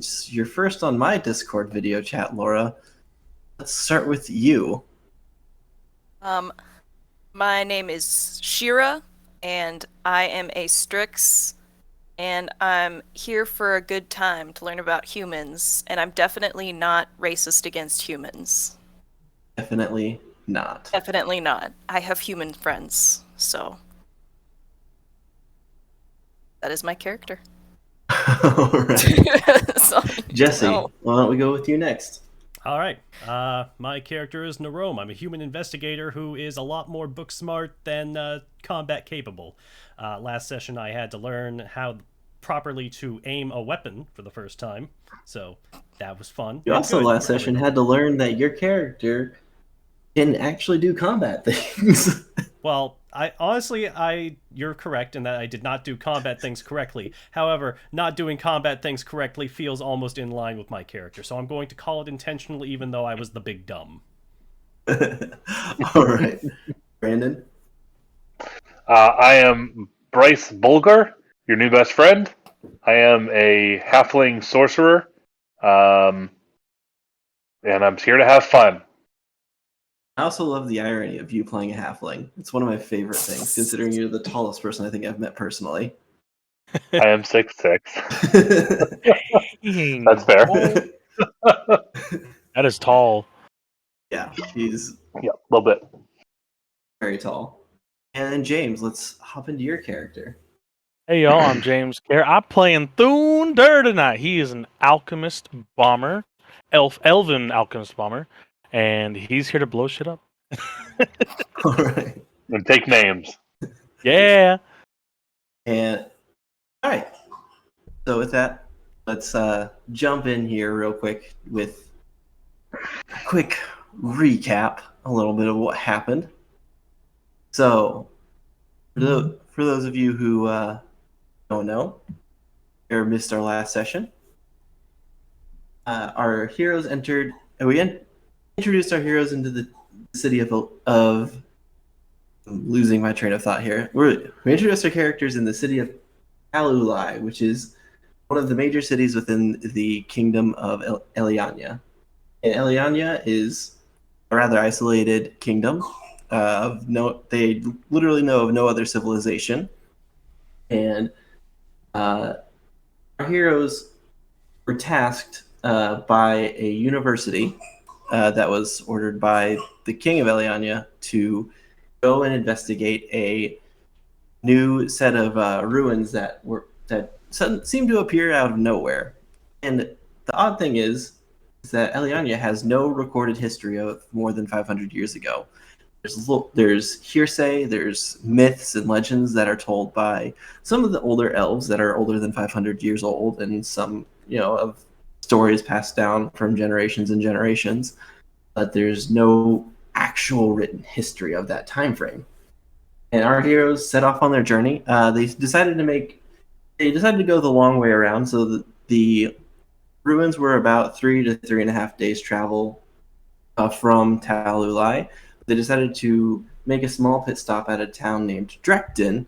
you're first on my Discord video chat, Laura. Let's start with you. Um, my name is Shira, and I am a Strix, and I'm here for a good time to learn about humans, and I'm definitely not racist against humans. Definitely not. Definitely not. I have human friends, so that is my character. All right. So, Jesse, no. why don't we go with you next? All right. My character is Narome. I'm a human investigator who is a lot more book smart than combat capable. Last session, I had to learn how properly to aim a weapon for the first time, so that was fun. You and also good last for session everybody. had to learn that your character can actually do combat things. Well, you're correct in that I did not do combat things correctly. However, not doing combat things correctly feels almost in line with my character, so I'm going to call it intentional, even though I was the big dumb. All right. Brandon? I am Bryce Bulgar, your new best friend. I am a halfling sorcerer, and I'm here to have fun. I also love the irony of you playing a halfling. It's one of my favorite things, considering you're the tallest person I think I've met personally. I am 6'6". Dang. That's fair. That is tall. Yeah, he's Yeah, a little bit. very tall. And then James, let's hop into your character. Hey y'all, I'm James Kerr. I'm playing Thunder tonight. He is an alchemist bomber, elven alchemist bomber, and he's here to blow shit up. All right. And take names. Yeah. And all right. So with that, let's jump in here real quick with a quick recap, a little bit of what happened. So for those of you who don't know or missed our last session, our heroes introduced our heroes into the city of I'm losing my train of thought here. We introduced our characters in the city of Alulai, which is one of the major cities within the kingdom of Eliania. And Eliania is a rather isolated kingdom. They literally know of no other civilization. And our heroes were tasked by a university that was ordered by the king of Eliania to go and investigate a new set of ruins that seemed to appear out of nowhere. And the odd thing is that Eliania has no recorded history of more than 500 years ago. There's hearsay, there's myths and legends that are told by some of the older elves that are older than 500 years old, and some, of stories passed down from generations and generations. But there's no actual written history of that time frame. And our heroes set off on their journey. They decided to go the long way around. So the ruins were about 3 to 3.5 days travel from Talulai. They decided to make a small pit stop at a town named Drecton,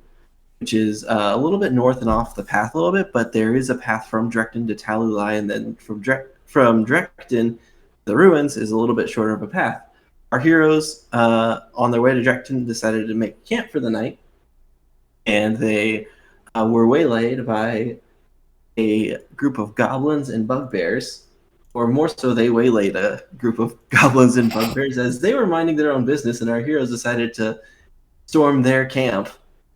which is a little bit north and off the path a little bit, but there is a path from Drecton to Talulai, and then from Drecton, the ruins is a little bit shorter of a path. Our heroes, on their way to Drakton, decided to make camp for the night, and they were waylaid by a group of goblins and bugbears, or more so, they waylaid a group of goblins and bugbears as they were minding their own business, and our heroes decided to storm their camp.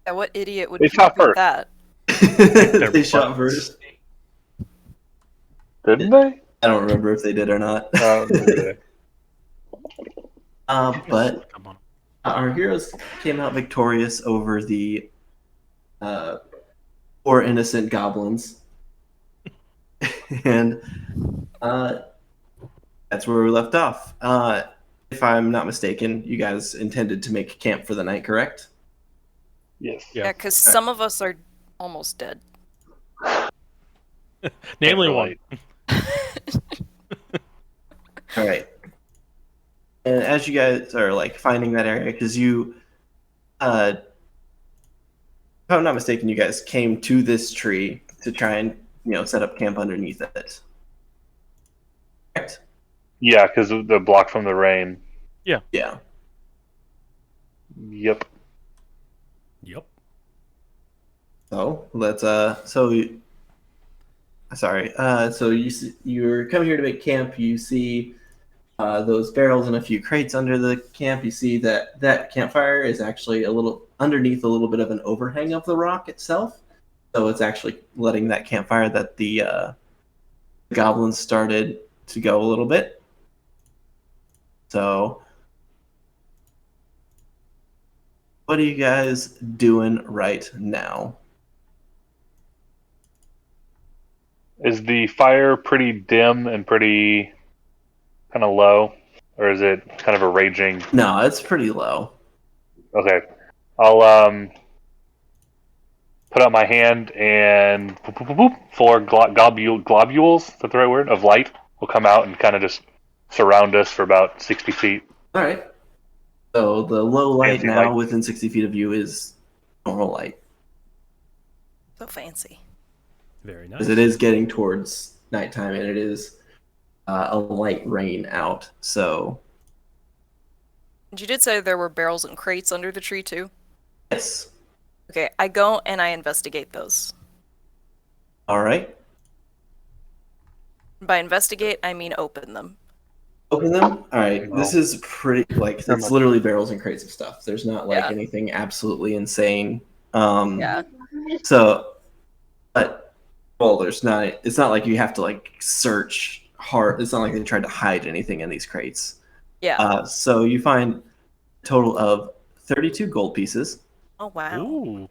Yeah, what idiot would They shot do first. that? They shot first. Didn't they? I don't remember if they did or not. But our heroes came out victorious over the poor innocent goblins. And that's where we left off. If I'm not mistaken, you guys intended to make camp for the night, correct? Yes. Yeah, because some of us are almost dead. Namely one. All right. And as you guys are finding that area, because if I'm not mistaken, you guys came to this tree to try and set up camp underneath it. Correct. Yeah, because the block from the rain. Yeah. Yep. Yep. So let's sorry. So you're coming here to make camp. You see those barrels and a few crates under the camp. You see that campfire is actually a little underneath a little bit of an overhang of the rock itself. So it's actually letting that campfire that the goblins started to go a little bit. So what are you guys doing right now? Is the fire pretty dim and pretty kind of low, or is it kind of a raging? No, it's pretty low. Okay, I'll put out my hand and boop, boop, boop, boop, four globules. Is that the right word? Of light will come out and kind of just surround us for about 60 feet. All right. So the low light Fancy now light. within 60 feet of you is normal light. So fancy. Very nice. Because it is getting towards nighttime and it is a light rain out. So, And you did say there were barrels and crates under the tree too? yes. Okay, I go and I investigate those. All right. By investigate, I mean open them. Open them. All right. No. This is pretty, like, Very it's much. literally barrels and crates of stuff. There's not, like, Yeah. anything absolutely insane. Yeah. So, but, well, it's not like you have to, like, search hard. It's not like they tried to hide anything in these crates. Yeah. So you find a total of 32 gold pieces, Oh wow. Ooh.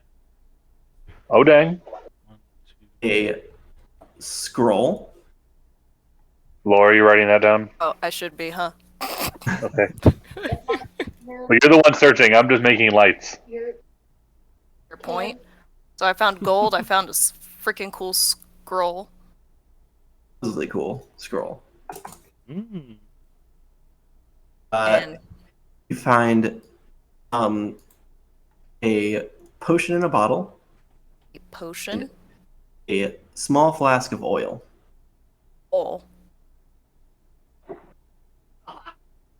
Oh dang, a scroll, Laura, you writing that down? Oh, I should be, huh? Okay. Well, you're the one searching. I'm just making lights. Your point. So I found gold. I found a freaking cool scroll. really cool scroll. Mm. And You find a potion in a bottle, a potion. a small flask of oil. Oh.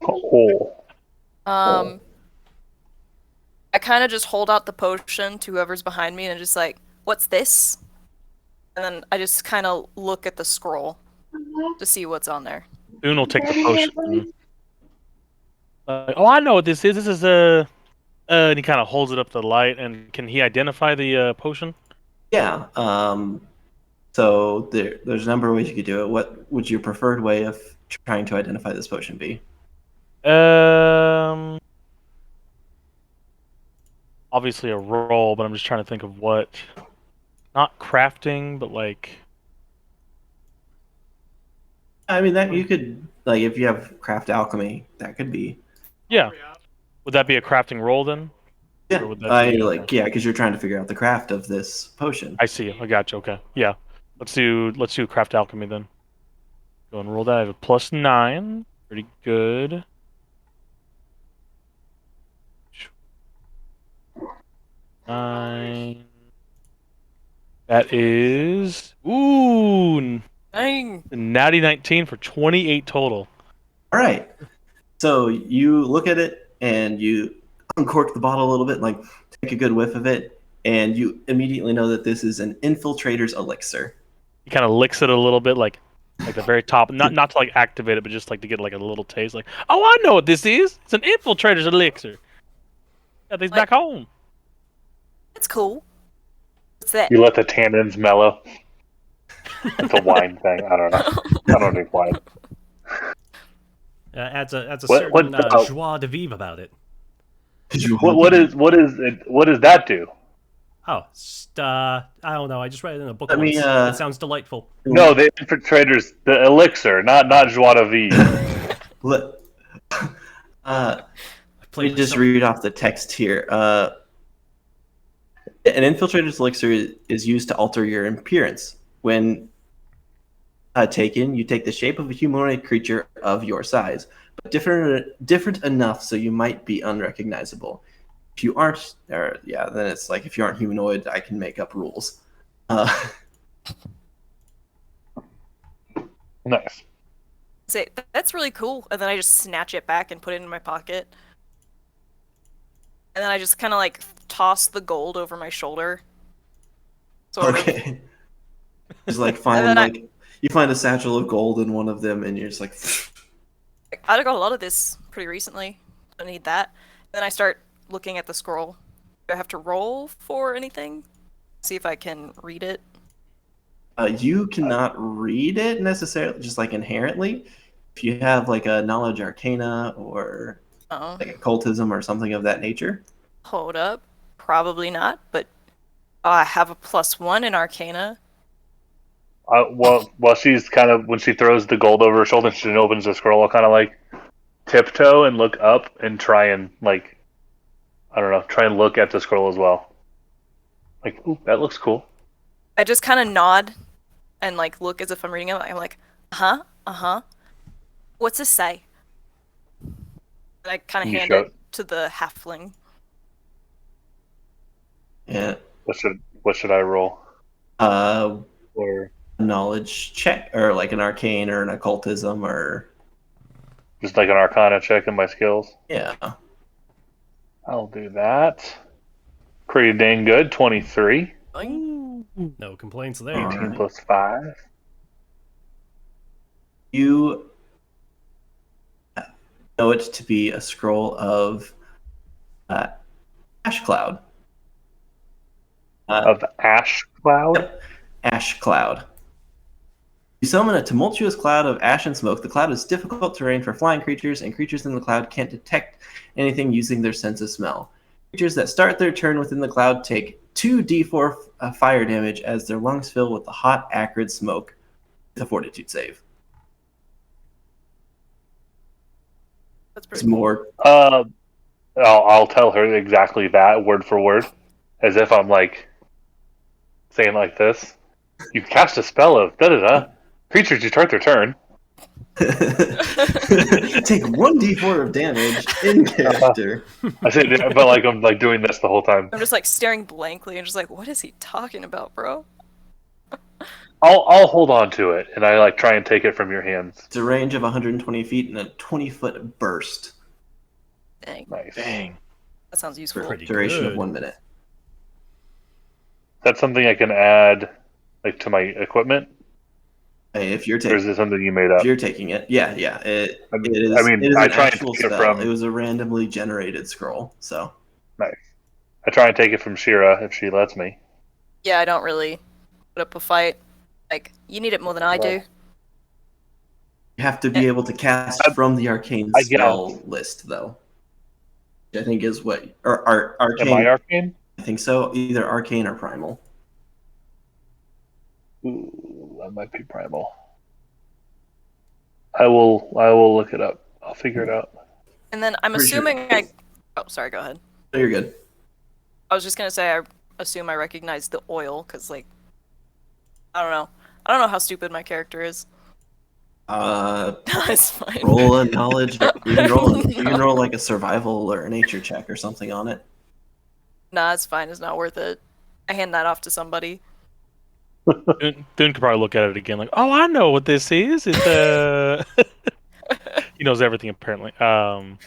Oh. I kind of just hold out the potion to whoever's behind me and just like, what's this? And then I just kind of look at the scroll to see what's on there. Boone will take the potion. Oh, I know what this is. This is a. And he kind of holds it up to the light. And can he identify the potion? Yeah. So there's a number of ways you could do it. What would your preferred way of trying to identify this potion be? Obviously a roll, but I'm just trying to think of what. Not crafting, but like. I mean, that you could, like, if you have craft alchemy, that could be. Yeah. Would that be a crafting roll then? Yeah, Or would that be- because you're trying to figure out the craft of this potion. I see. I got you. Okay. Yeah. Let's do craft alchemy then. Go and roll that. I have a +9. Pretty good. Nine. That is Dang. natty 19 for 28 total. All right. So you look at it and you uncork the bottle a little bit, like take a good whiff of it, and you immediately know that this is an infiltrator's elixir. He kind of licks it a little bit, like the very top, not to like activate it, but just like to get like a little taste. Like, oh, I know what this is. It's an infiltrator's elixir. Got these back home. It's cool. What's that? You let the tannins mellow. It's a wine thing. I don't know. I don't drink wine. Adds a What- certain what- joie de vivre about it. What does that do? Oh, just, I don't know. I just read it in a book Let me, once. It sounds delightful. No, the infiltrators, the elixir, not joie de vivre. Let I me played with just some- read off the text here. An infiltrator's elixir is used to alter your appearance. When taken, you take the shape of a humanoid creature of your size, but different enough so you might be unrecognizable. If you aren't, then it's like if you aren't humanoid, I can make up rules. Nice. say, that's really cool. And then I just snatch it back and put it in my pocket. And then I just kind of like toss the gold over my shoulder. Sort of. Okay. Just like And find then like you find a satchel of gold in one of them, and you're just like, I got a lot of this pretty recently. Don't need that. Then I start looking at the scroll. Do I have to roll for anything? See if I can read it. you cannot read it necessarily, just like inherently. If you have like a knowledge arcana or Oh, like occultism or something of that nature. hold up. Probably not, but I have a +1 in Arcana. While she's kind of when she throws the gold over her shoulder and she opens the scroll, I'll kind of like tiptoe and look up and try and like I don't know, try and look at the scroll as well. Like, ooh, that looks cool. I just kind of nod and like look as if I'm reading it. I'm like, uh-huh. What's this say? And I kind of You hand show it to the halfling. Yeah. What should I roll? Uh, Or knowledge check or like an arcane or an occultism or just like an Arcana check in my skills? yeah. I'll do that. Pretty dang good. 23. No complaints there. 18 Alright. plus 5. You know it to be a scroll of ash cloud. Of ash cloud? Yep. Ash cloud. You summon a tumultuous cloud of ash and smoke. The cloud is difficult terrain for flying creatures, and creatures in the cloud can't detect anything using their sense of smell. Creatures that start their turn within the cloud take 2d4 fire damage as their lungs fill with the hot, acrid smoke with a fortitude save. That's It's pretty cool. more. I'll tell her exactly that word for word, as if I'm like saying like this. You cast a spell of da da da. Creatures you start their turn. Take 1d4 of damage in character. I say, but like I'm like doing this the whole time. I'm just like staring blankly and just like, what is he talking about, bro? I'll hold on to it, and I like try and take it from your hands. It's a range of 120 feet and a 20-foot burst. Dang, Nice. Dang. that sounds For useful. a Pretty duration of good. 1 minute. That's something I can add, like to my equipment, Hey, if you're or is taking it something you made up? if you're taking it, yeah. It is. I mean, it is I an try and actual take it spell. from- It was a randomly generated scroll. So Nice. I try and take it from Shira if she lets me. Yeah, I don't really put up a fight. Like, you need it more than I do. you have to be able to cast from the arcane I guess. spell list, though. Which I think is what or arcane. Am I arcane? I think so. Either arcane or primal. Ooh, that might be primal. I will look it up. I'll figure it out. And then I'm Pretty sure. assuming I. Oh, sorry. Go ahead. So you're good. I was just gonna say I assume I recognize the oil because like I don't know. I don't know how stupid my character is. It's fine. Roll a knowledge. You can roll. You can roll like a survival or a nature check or something on it. Nah, it's fine. It's not worth it. I hand that off to somebody. Thune could probably look at it again, like, oh, I know what this is. It's he knows everything apparently. Or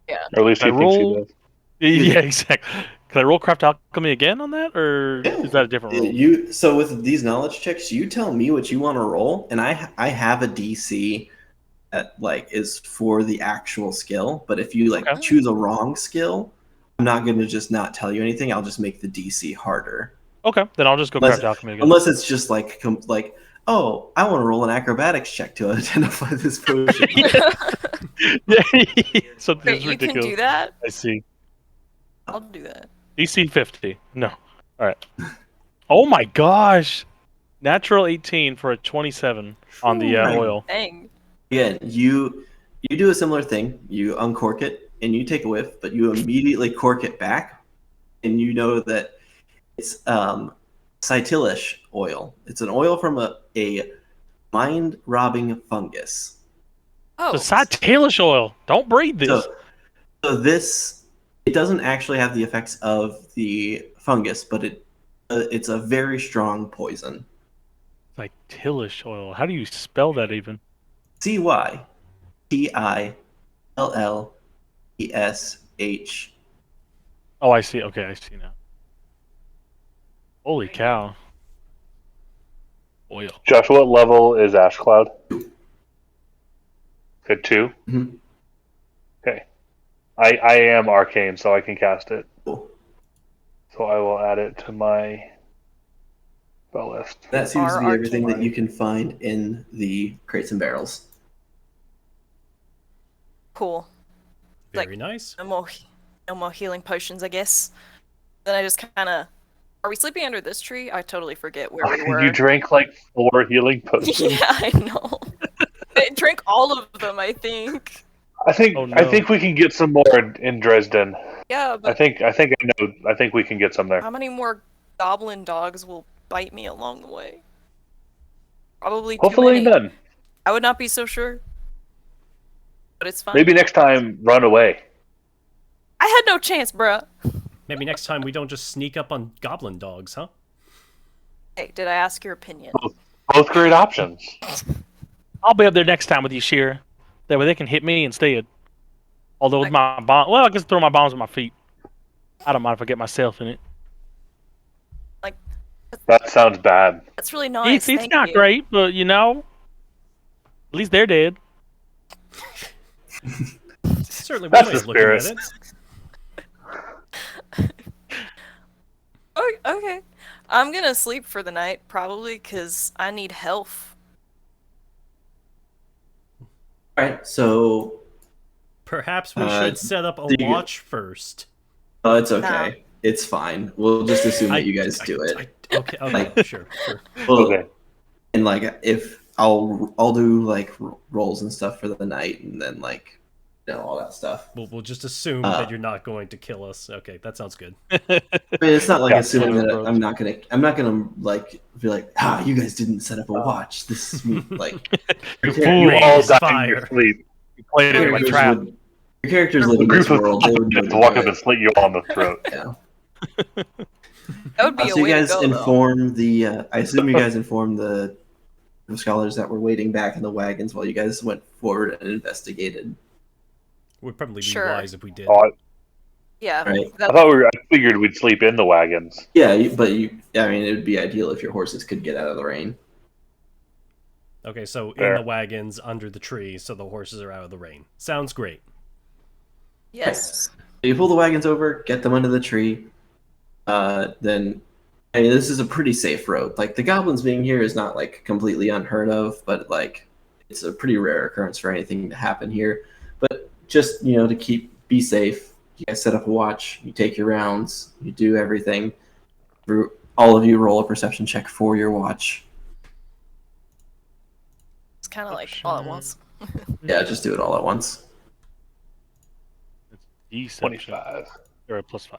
at least Can he I thinks he roll? does. Yeah, exactly. Can I roll craft alchemy again on that, or is that a different roll? So with these knowledge checks, you tell me what you want to roll, and I have a DC that like is for the actual skill. But if you like Okay. choose a wrong skill, I'm not going to just not tell you anything. I'll just make the DC harder. Okay, then I'll just go Unless- craft alchemy again. Unless it's just like oh, I want to roll an acrobatics check to identify this potion. Yeah, something Wait, you can ridiculous. do that? I see. I'll do that. DC 50. No. All right. Oh my gosh! Natural 18 for a 27 on the Right. oil. Dang. Again, you do a similar thing. You uncork it and you take a whiff, but you immediately cork it back, and you know that it's cytilish oil. It's an oil from a mind-robbing fungus. Oh, The Cytalish oil. Don't breathe this. So this it doesn't actually have the effects of the fungus, but it's a very strong poison. Cytalish oil. How do you spell that even? CYTILLESH. Oh, I see. Okay, I see now. Holy cow. Oil. Josh, what level is Ash Cloud? Good 2? Mhm. Okay. I am arcane, so I can cast it. Cool. So I will add it to my spell list. That seems to be Are everything that arcane. you can find in the crates and barrels. Cool. Very nice. No more healing potions, I guess. Then I just kind of. Are we sleeping under this tree? I totally forget where we were. You drank like 4 healing potions. Yeah, I know. I drank all of them, I think. I think Oh, no. I think we can get some more in Dresden. Yeah, I but think I know. I think we can get some there. how many more goblin dogs will bite me along the way? Probably too Hopefully many. none. I would not be so sure. But it's fine. Maybe next time, run away. I had no chance, bruh. Maybe next time we don't just sneak up on goblin dogs, huh? Hey, did I ask your opinion? Both great options. I'll be up there next time with you, Shira. That way they can hit me instead. Although with my bomb, well, I guess throw my bombs with my feet. I don't mind if I get myself in it. Like, That sounds bad. that's really nice. It's Thank not you. great, but you know, at least they're dead. Certainly one That's way the of looking at spirit. it. Oh, okay. I'm gonna sleep for the night, probably, because I need health. All right, so Perhaps we Uh, should set up a do you- watch first. it's okay. It's fine. We'll just assume that you guys I- do it. Okay, Like- sure. Well, Okay. and like if I'll do like rolls and stuff for the night, and then like all that stuff. We'll just assume that you're not going to kill us. Okay, that sounds good. I mean, it's not like Yeah, assuming same that approach. I'm not gonna like be like, you guys didn't set up a watch. This is me. Like You your fool. You all Raise died in fire. your sleep. You played it in my characters trap. would- your characters live A in this group of world. They would just know walk to up do and slit you all on the throat. it. Yeah. That would be a So you way guys to go, though. inform the. I assume you guys informed the scholars that were waiting back in the wagons while you guys went forward and investigated. Would probably be Sure. wise if we did. Oh, Yeah. Right. I figured we'd sleep in the wagons. Yeah, but I mean, it would be ideal if your horses could get out of the rain. Okay, so in Fair. the wagons under the tree, so the horses are out of the rain. Sounds great. Yes. So you pull the wagons over, get them under the tree. Then, I mean, this is a pretty safe road. Like the goblins being here is not like completely unheard of, but like it's a pretty rare occurrence for anything to happen here. But just to be safe, you guys set up a watch. You take your rounds. You do everything. All of you roll a perception check for your watch. It's kind of like all at once. Yeah, just do it all at once. Deception. 25. Or a +5.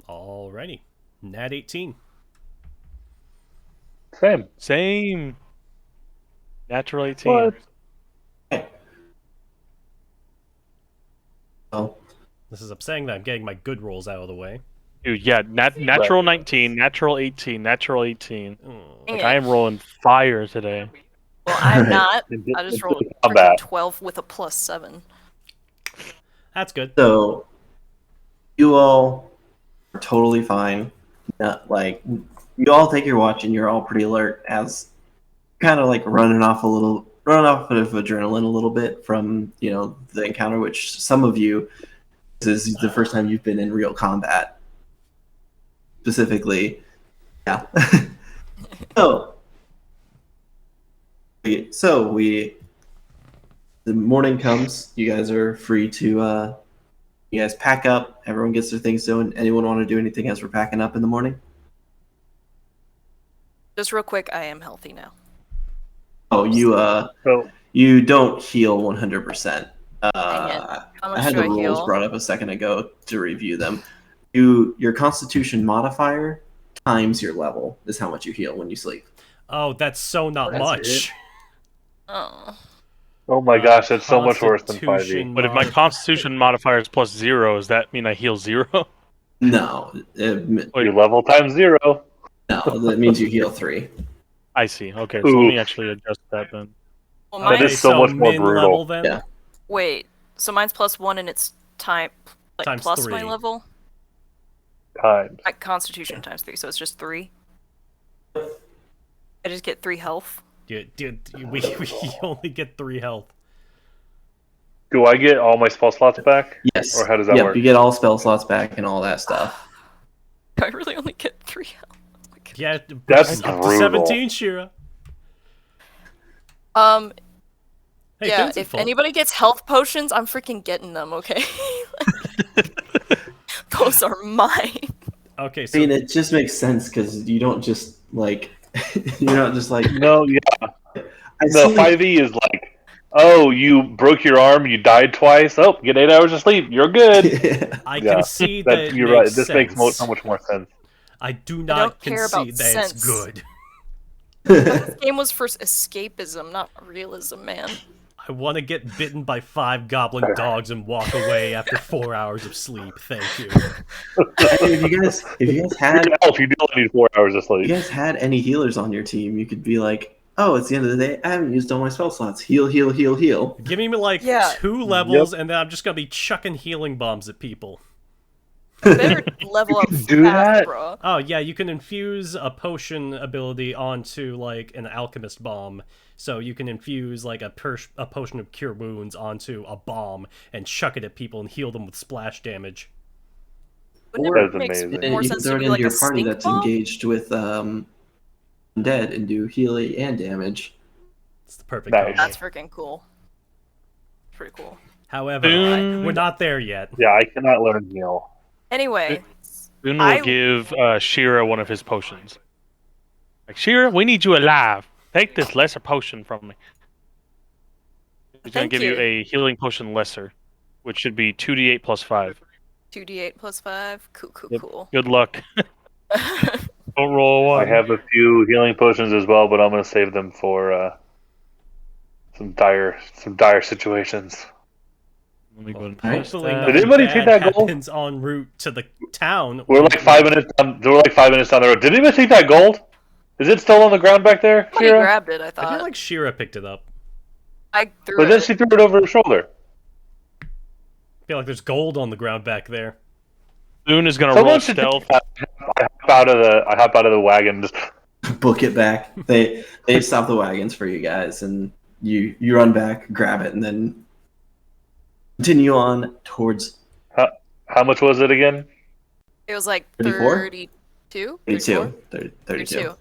Alrighty. Nat 18. Same. Natural 18. What? Oh, This is upsetting that I'm getting my good rolls out of the way. Dude, yeah, natural 19, natural 18, natural 18. Oh. Like, I am rolling fire today. Well, I'm Right. not. I just rolled a Combat. freaking 12 with a +7. That's good. so you all are totally fine. Not like you all take your watch and you're all pretty alert as kind of like running off of adrenaline a little bit from the encounter, which some of you, this is the first time you've been in real combat specifically. Yeah. The morning comes, you guys are free to you guys pack up, everyone gets their things done. Anyone want to do anything as we're packing up in the morning? Just real quick, I am healthy now. Oh, So you don't heal 100%. How I much had do the I rules heal? brought up a second ago to review them. Your Constitution modifier times your level is how much you heal when you sleep. Oh, that's so not That's much. Oh. oh my gosh, that's so much worse than 5e. Constitution But if my mod- constitution modifier is +0, does that mean I heal 0? No, You level times 0. no, that means you heal 3. I see. Okay, so let Ooh. me actually adjust that then. Well, That mine's is so much more min brutal. level then? Yeah. wait. So mine's +1 and it's time like Times plus 3. my level. Times. Like Constitution times 3, so it's just 3. I just get 3 health. Dude, we only get 3 health. Do I get all my spell slots back? Yes. Or how does that yep, work? you get all spell slots back and all that stuff. I really only get 3 health. Oh my God. Yeah, That's up to brutal. 17, Shira. Hey, Yeah, Finn's at if full. anybody gets health potions, I'm freaking getting them, okay? Those are mine. Okay, I so mean, it just makes sense because you don't just like you're not just like No, yeah. I No, see- 5e is like, oh, you broke your arm, you died twice. Oh, get 8 hours of sleep. You're good. I Yeah, can see that it you're makes right. This sense. makes so much more sense. I do don't not care about concede that it's sense. good. This game was for escapism, not realism, man. I want to get bitten by 5 goblin dogs and walk away after 4 hours of sleep. Thank you. if you guys had You're an elf, you do only need 4 hours of if sleep. you guys had any healers on your team, you could be like, oh, it's the end of the day. I haven't used all my spell slots. Heal, heal, heal, heal. Give me like Yeah. 2 levels, and then I'm just gonna be chucking healing bombs at people. Better level up do fast, that? bro. Oh yeah, you can infuse a potion ability onto like an alchemist bomb. So you can infuse like a potion of cure wounds onto a bomb and chuck it at people and heal them with splash damage. Wouldn't That it is make amazing. more You can sense throw to it be into like your a party stink that's bomb? engaged with undead and do healing and damage. It's the perfect Nice. combo. That's freaking cool. Pretty cool. However, Boom. we're not there yet. Yeah, I cannot learn heal. Anyway, Boone will I- give Shira one of his potions. Like, Shira, we need you alive. Take this lesser potion from me. He's gonna Thank give you you. a healing potion lesser, which should be 2d8 plus 5. 2d8 plus 5. Cool, cool, Yep. cool. Good luck. Don't roll I one. have a few healing potions as well, but I'm going to save them for some dire situations. Let me go ahead and Alright. post Hopefully that. nothing Did anybody take bad that gold? happens en route to the town. We're like 5 minutes down. We're like 5 minutes down the road. Did anybody take that gold? Is it still on the ground back there, Somebody Shira? grabbed it, I I thought. feel like Shira picked it up. I threw But then it. she threw it over her shoulder. I feel like there's gold on the ground back there. Boone is gonna Someone roll should stealth. I hop out of the wagon. And just Book it back. They stop the wagons for you guys, and you run back, grab it, and then continue on towards how much was it again? It was like 34? 32? 32. 32. 32. Look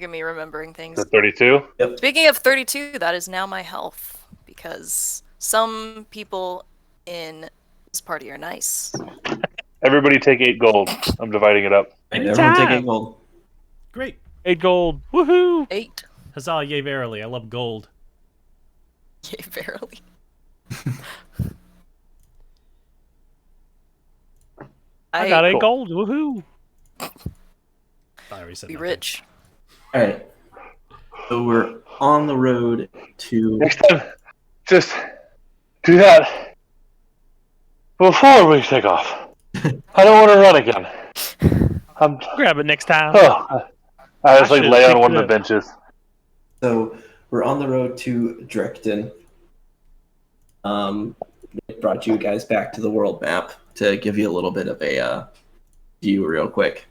at me remembering things. The 32. Speaking of 32, that is now my health. Because some people in this party are nice. Everybody take 8 gold. I'm dividing it up. Everyone take Anytime. 8 gold. Great. 8 gold. Woohoo! 8. Huzzah, yay verily. I love gold. Yay, verily. I got 8 Cool. gold. Woohoo! I already said Be nothing. rich. Alright. So we're on the road to Next time, just do that before we take off. I don't want to run again. Grab it next time. I just like should lay on pick one it of the up. benches. So we're on the road to Drecton. It brought you guys back to the world map to give you a little bit of a view real quick.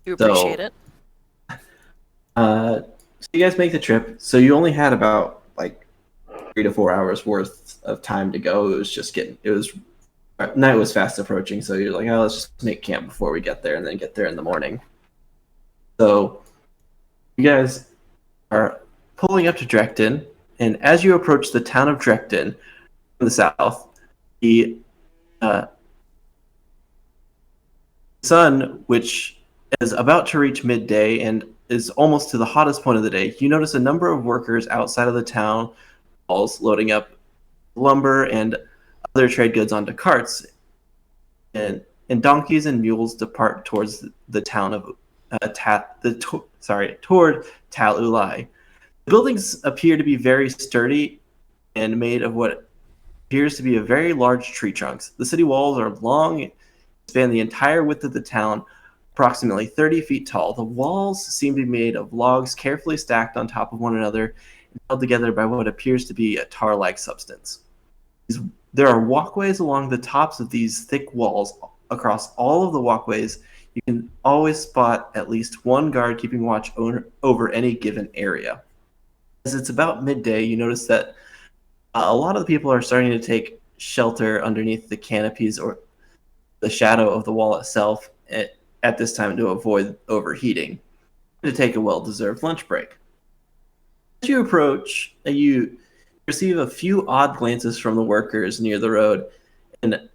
Do So- appreciate it. So you guys make the trip. So you only had about like 3 to 4 hours worth of time to go. Night was fast approaching, so you're like, oh, let's just make camp before we get there and then get there in the morning. So you guys are pulling up to Drecton, and as you approach the town of Drecton from the south, the sun, which is about to reach midday and is almost to the hottest point of the day, you notice a number of workers outside of the town walls loading up lumber and other trade goods onto carts, and donkeys and mules depart towards the town of toward Tal Ulai. The buildings appear to be very sturdy and made of what appears to be a very large tree trunks. The city walls are long, span the entire width of the town, approximately 30 feet tall. The walls seem to be made of logs carefully stacked on top of one another and held together by what appears to be a tar-like substance. There are walkways along the tops of these thick walls. Across all of the walkways, you can always spot at least one guard keeping watch over any given area. As it's about midday, you notice that a lot of the people are starting to take shelter underneath the canopies or the shadow of the wall itself at this time to avoid overheating, to take a well-deserved lunch break. As you approach, you receive a few odd glances from the workers near the road, and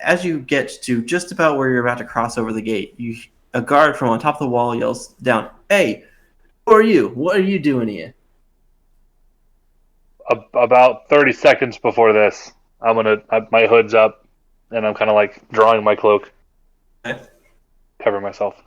as you get to just about where you're about to cross over the gate, a guard from on top of the wall yells down, "Hey, who are you? What are you doing here?" About 30 seconds before this, my hood's up, and I'm kind of like drawing my cloak, cover myself.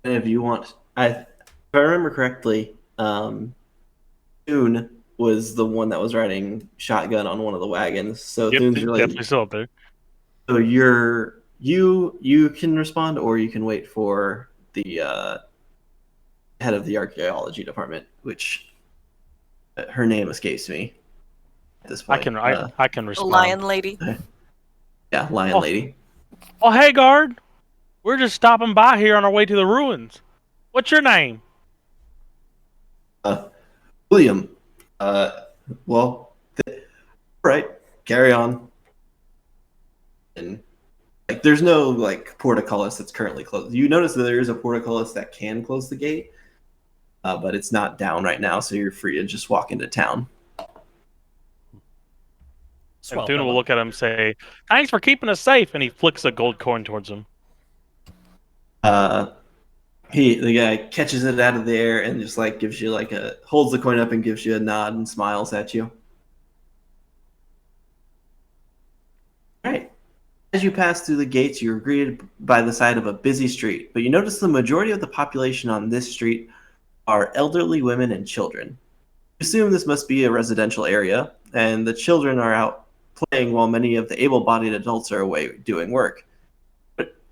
And if you want, if I remember correctly, Thune was the one that was riding shotgun on one of the wagons. So Yep, Thune's really definitely still up there. so you can respond, or you can wait for the head of the archaeology department, which her name escapes me at this point. I can The respond. lion lady. Yeah, lion lady. Oh, hey, guard. We're just stopping by here on our way to the ruins. What's your name? William. Well, all right, carry on. And like, there's no like portcullis that's currently closed. You notice that there is a portcullis that can close the gate, but it's not down right now, so you're free to just walk into town. And Tuna will look at him and say, "Thanks for keeping us safe." And he flicks a gold coin towards him. The guy catches it out of the air and just like gives you holds the coin up and gives you a nod and smiles at you. All right. As you pass through the gates, you're greeted by the side of a busy street, but you notice the majority of the population on this street are elderly women and children. You assume this must be a residential area, and the children are out playing while many of the able-bodied adults are away doing work.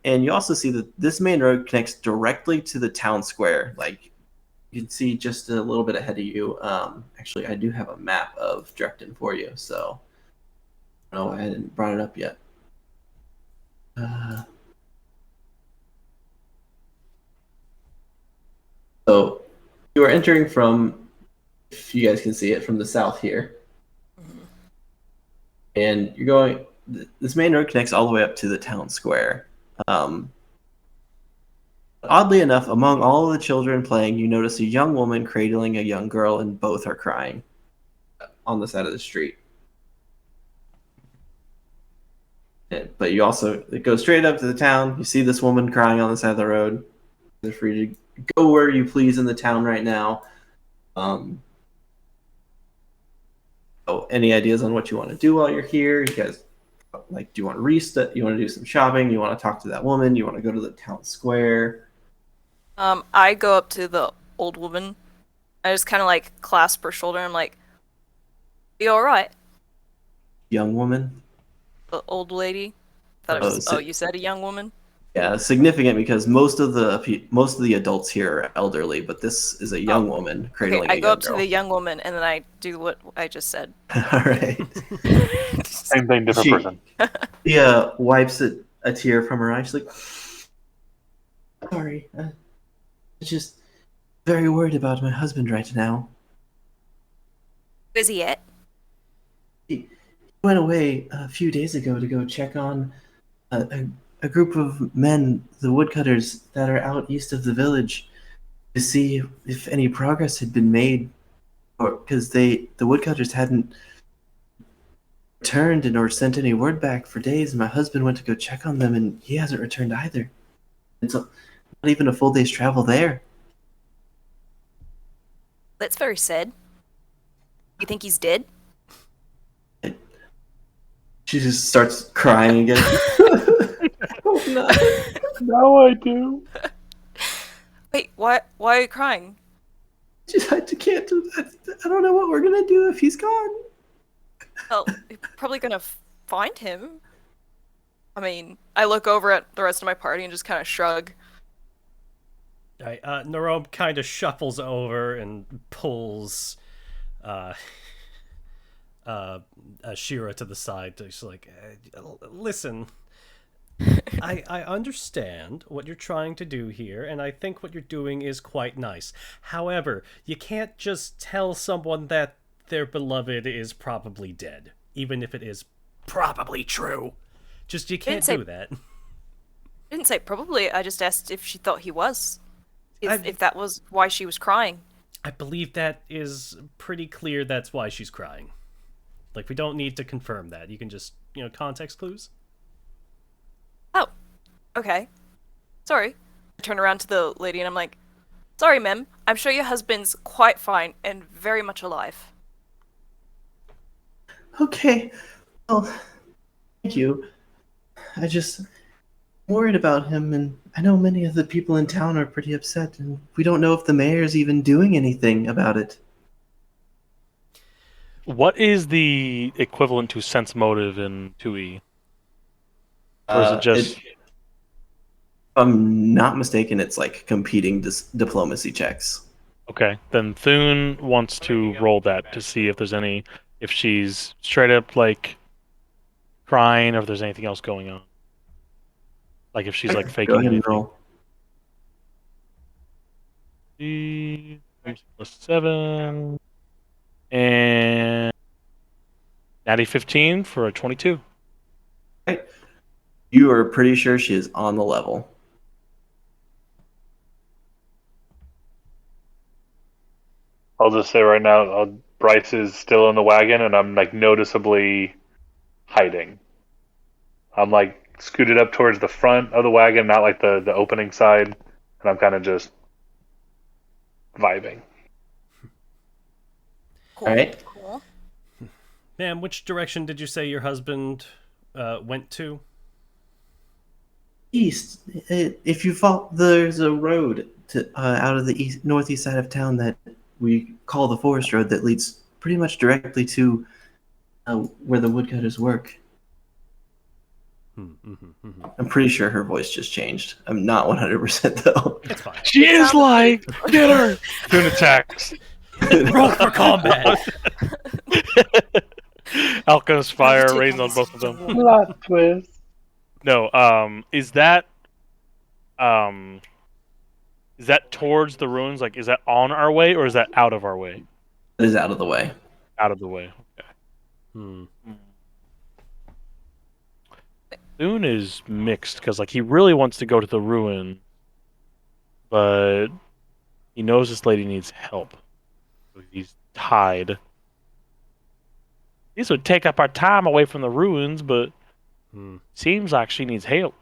And you also see that this main road connects directly to the town square. Like, you can see just a little bit ahead of you. Actually, I do have a map of Drecton for you, so I don't know why I didn't brought it up yet. So you are entering from, if you guys can see it, from the south here. And you're going, this main road connects all the way up to the town square. Oddly enough, among all of the children playing, you notice a young woman cradling a young girl, and both are crying on the side of the street. But you also go straight up to the town. You see this woman crying on the side of the road. You're free to go where you please in the town right now. Any ideas on what you want to do while you're here? You guys, like, do you want to reset? You want to do some shopping? You want to talk to that woman? You want to go to the town square? I go up to the old woman. I just kind of like clasp her shoulder. I'm like, "You all right?" Young woman? The old lady. You said a young woman? Yeah, significant because most of the adults here are elderly, but this is a young woman cradling a young girl. I go up to the young woman and then I do what I just said. All right. Same thing, different person. She wipes a tear from her eye. She's like, "Sorry, I'm just very worried about my husband right now. Where's he at?" He went away a few days ago to go check on a group of men, the woodcutters, that are out east of the village, to see if any progress had been made, or because the woodcutters hadn't returned or sent any word back for days. My husband went to go check on them, and he hasn't returned either. It's not even a full day's travel there." That's very sad. You think he's dead? She just starts crying again. Oh, no. Now I do. Wait, why are you crying? I can't do that. I don't know what we're gonna do if he's gone. Well, you're probably gonna find him. I mean, I look over at the rest of my party and just kind of shrug. Alright, Nerome kind of shuffles over and pulls Shira to the side. She's like, listen, I understand what you're trying to do here, and I think what you're doing is quite nice. However, you can't just tell someone that their beloved is probably dead, even if it is probably true. Just, you can't do that. I didn't say probably, I just asked if she thought he was. If that was why she was crying. I believe that is pretty clear that's why she's crying. Like, we don't need to confirm that. You can just, context clues. Oh, okay. Sorry. I turn around to the lady and I'm like, sorry, ma'am. I'm sure your husband's quite fine and very much alive. Okay. Well, thank you. I just worried about him, and I know many of the people in town are pretty upset, and we don't know if the mayor's even doing anything about it. What is the equivalent to sense motive in 2E? Or is it just... If I'm not mistaken, it's like competing diplomacy checks. Okay, then Thune wants to roll that to see if there's any... If she's straight up, like, crying, or if there's anything else going on. Like, if she's, like, faking Go ahead and anything. roll. +7... And... Natty 15 for a 22. Right. You are pretty sure she is on the level. I'll just say right now, Bryce is still in the wagon, and I'm like noticeably hiding. I'm like scooted up towards the front of the wagon, not like the opening side, and I'm kind of just vibing. Cool. All right. Cool. Ma'am, which direction did you say your husband went to? East. If you fall, there's a road to out of the northeast side of town that we call the Forest Road that leads pretty much directly to where the woodcutters work. I'm pretty sure her voice just changed. I'm not 100% though. It's fine. She is like, get her! Thune attacks. Roll for combat! Alchemist fire rains on both of them. Plot twist. No, is that towards the ruins? Like, is that on our way or is that out of our way? It is out of the way. Out of the way. Okay. Thune is mixed because, like, he really wants to go to the ruin, but he knows this lady needs help. He's tied. This would take up our time away from the ruins, but seems like she needs help.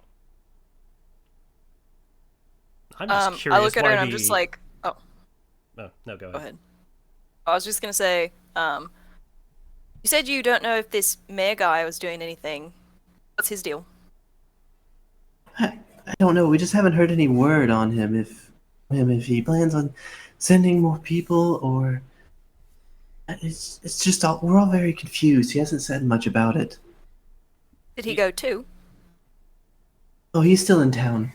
I'm just curious. I look at her why and I'm just like, oh. No, go Go ahead. ahead. I was just gonna say, you said you don't know if this mayor guy was doing anything. What's his deal? I don't know. We just haven't heard any word on him. If he plans on sending more people, or it's just all, we're all very confused. He hasn't said much about it. Did he go too? Oh, he's still in town.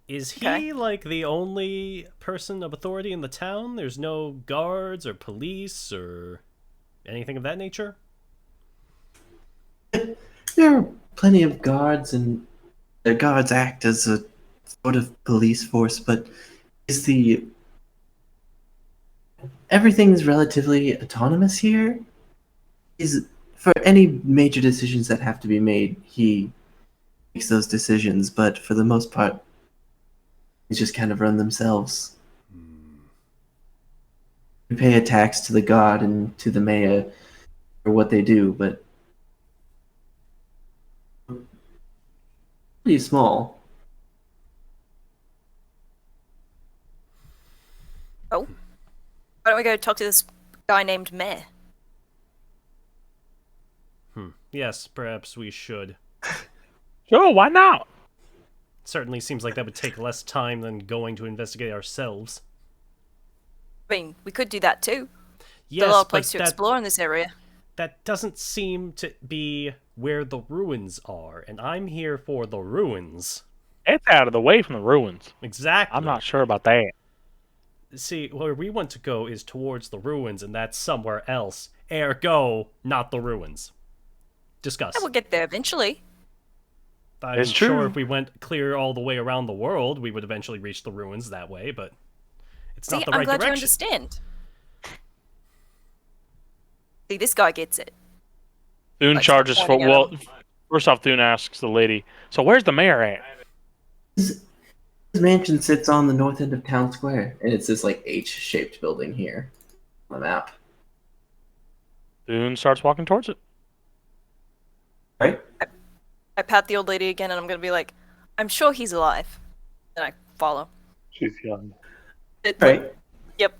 Is he Okay. like the only person of authority in the town? There's no guards or police or anything of that nature? There are plenty of guards, and the guards act as a sort of police force, but everything is relatively autonomous here. For any major decisions that have to be made, he makes those decisions, but for the most part, they just kind of run themselves. We pay a tax to the god and to the mayor for what they do, but pretty small. Oh. Why don't we go talk to this guy named Mayor? Yes, perhaps we should. Sure, why not? Certainly seems like that would take less time than going to investigate ourselves. I mean, we could do that too. Yes, There's a lot of but places to explore in this area. that doesn't seem to be where the ruins are, and I'm here for the ruins. It's out of the way from the ruins. Exactly. I'm not sure about that. See, where we want to go is towards the ruins, and that's somewhere else. Ergo, not the ruins. Discuss. I will get there eventually. I'm It's sure true. if we went clear all the way around the world, we would eventually reach the ruins that way, but it's See, not the I'm right glad you direction. understand. See, this guy gets it. Thune Like, charges for pointing at well. him. First off, Thune asks the lady, "So where's the mayor at?" His mansion sits on the north end of town square, and it's this like H-shaped building here on the map. Thune starts walking towards it. Right? I pat the old lady again, and I'm gonna be like, I'm sure he's alive. And I follow. She's young. Right. Yep.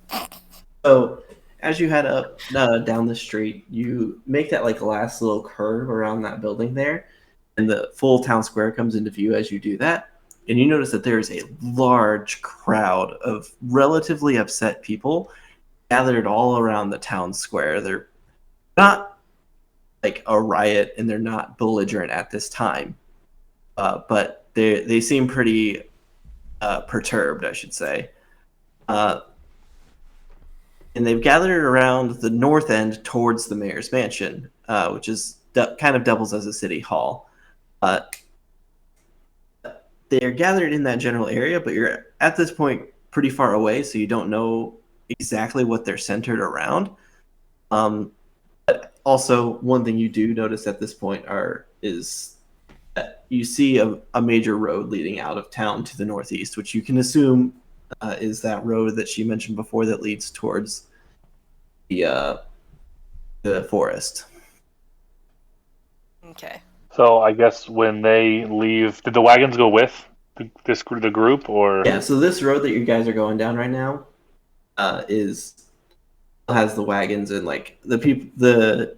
So as you head up down the street, you make that like last little curve around that building there, and the full town square comes into view as you do that. And you notice that there is a large crowd of relatively upset people gathered all around the town square. They're not like a riot, and they're not belligerent at this time, but they seem pretty perturbed, I should say. And they've gathered around the north end towards the mayor's mansion, which is kind of doubles as a city hall. They're gathered in that general area, but you're at this point pretty far away, so you don't know exactly what they're centered around. But also, one thing you do notice at this point is that you see a major road leading out of town to the northeast, which you can assume is that road that she mentioned before that leads towards the forest. Okay. So I guess when they leave, did the wagons go with the group, or Yeah, so this road that you guys are going down right now has the wagons, and like the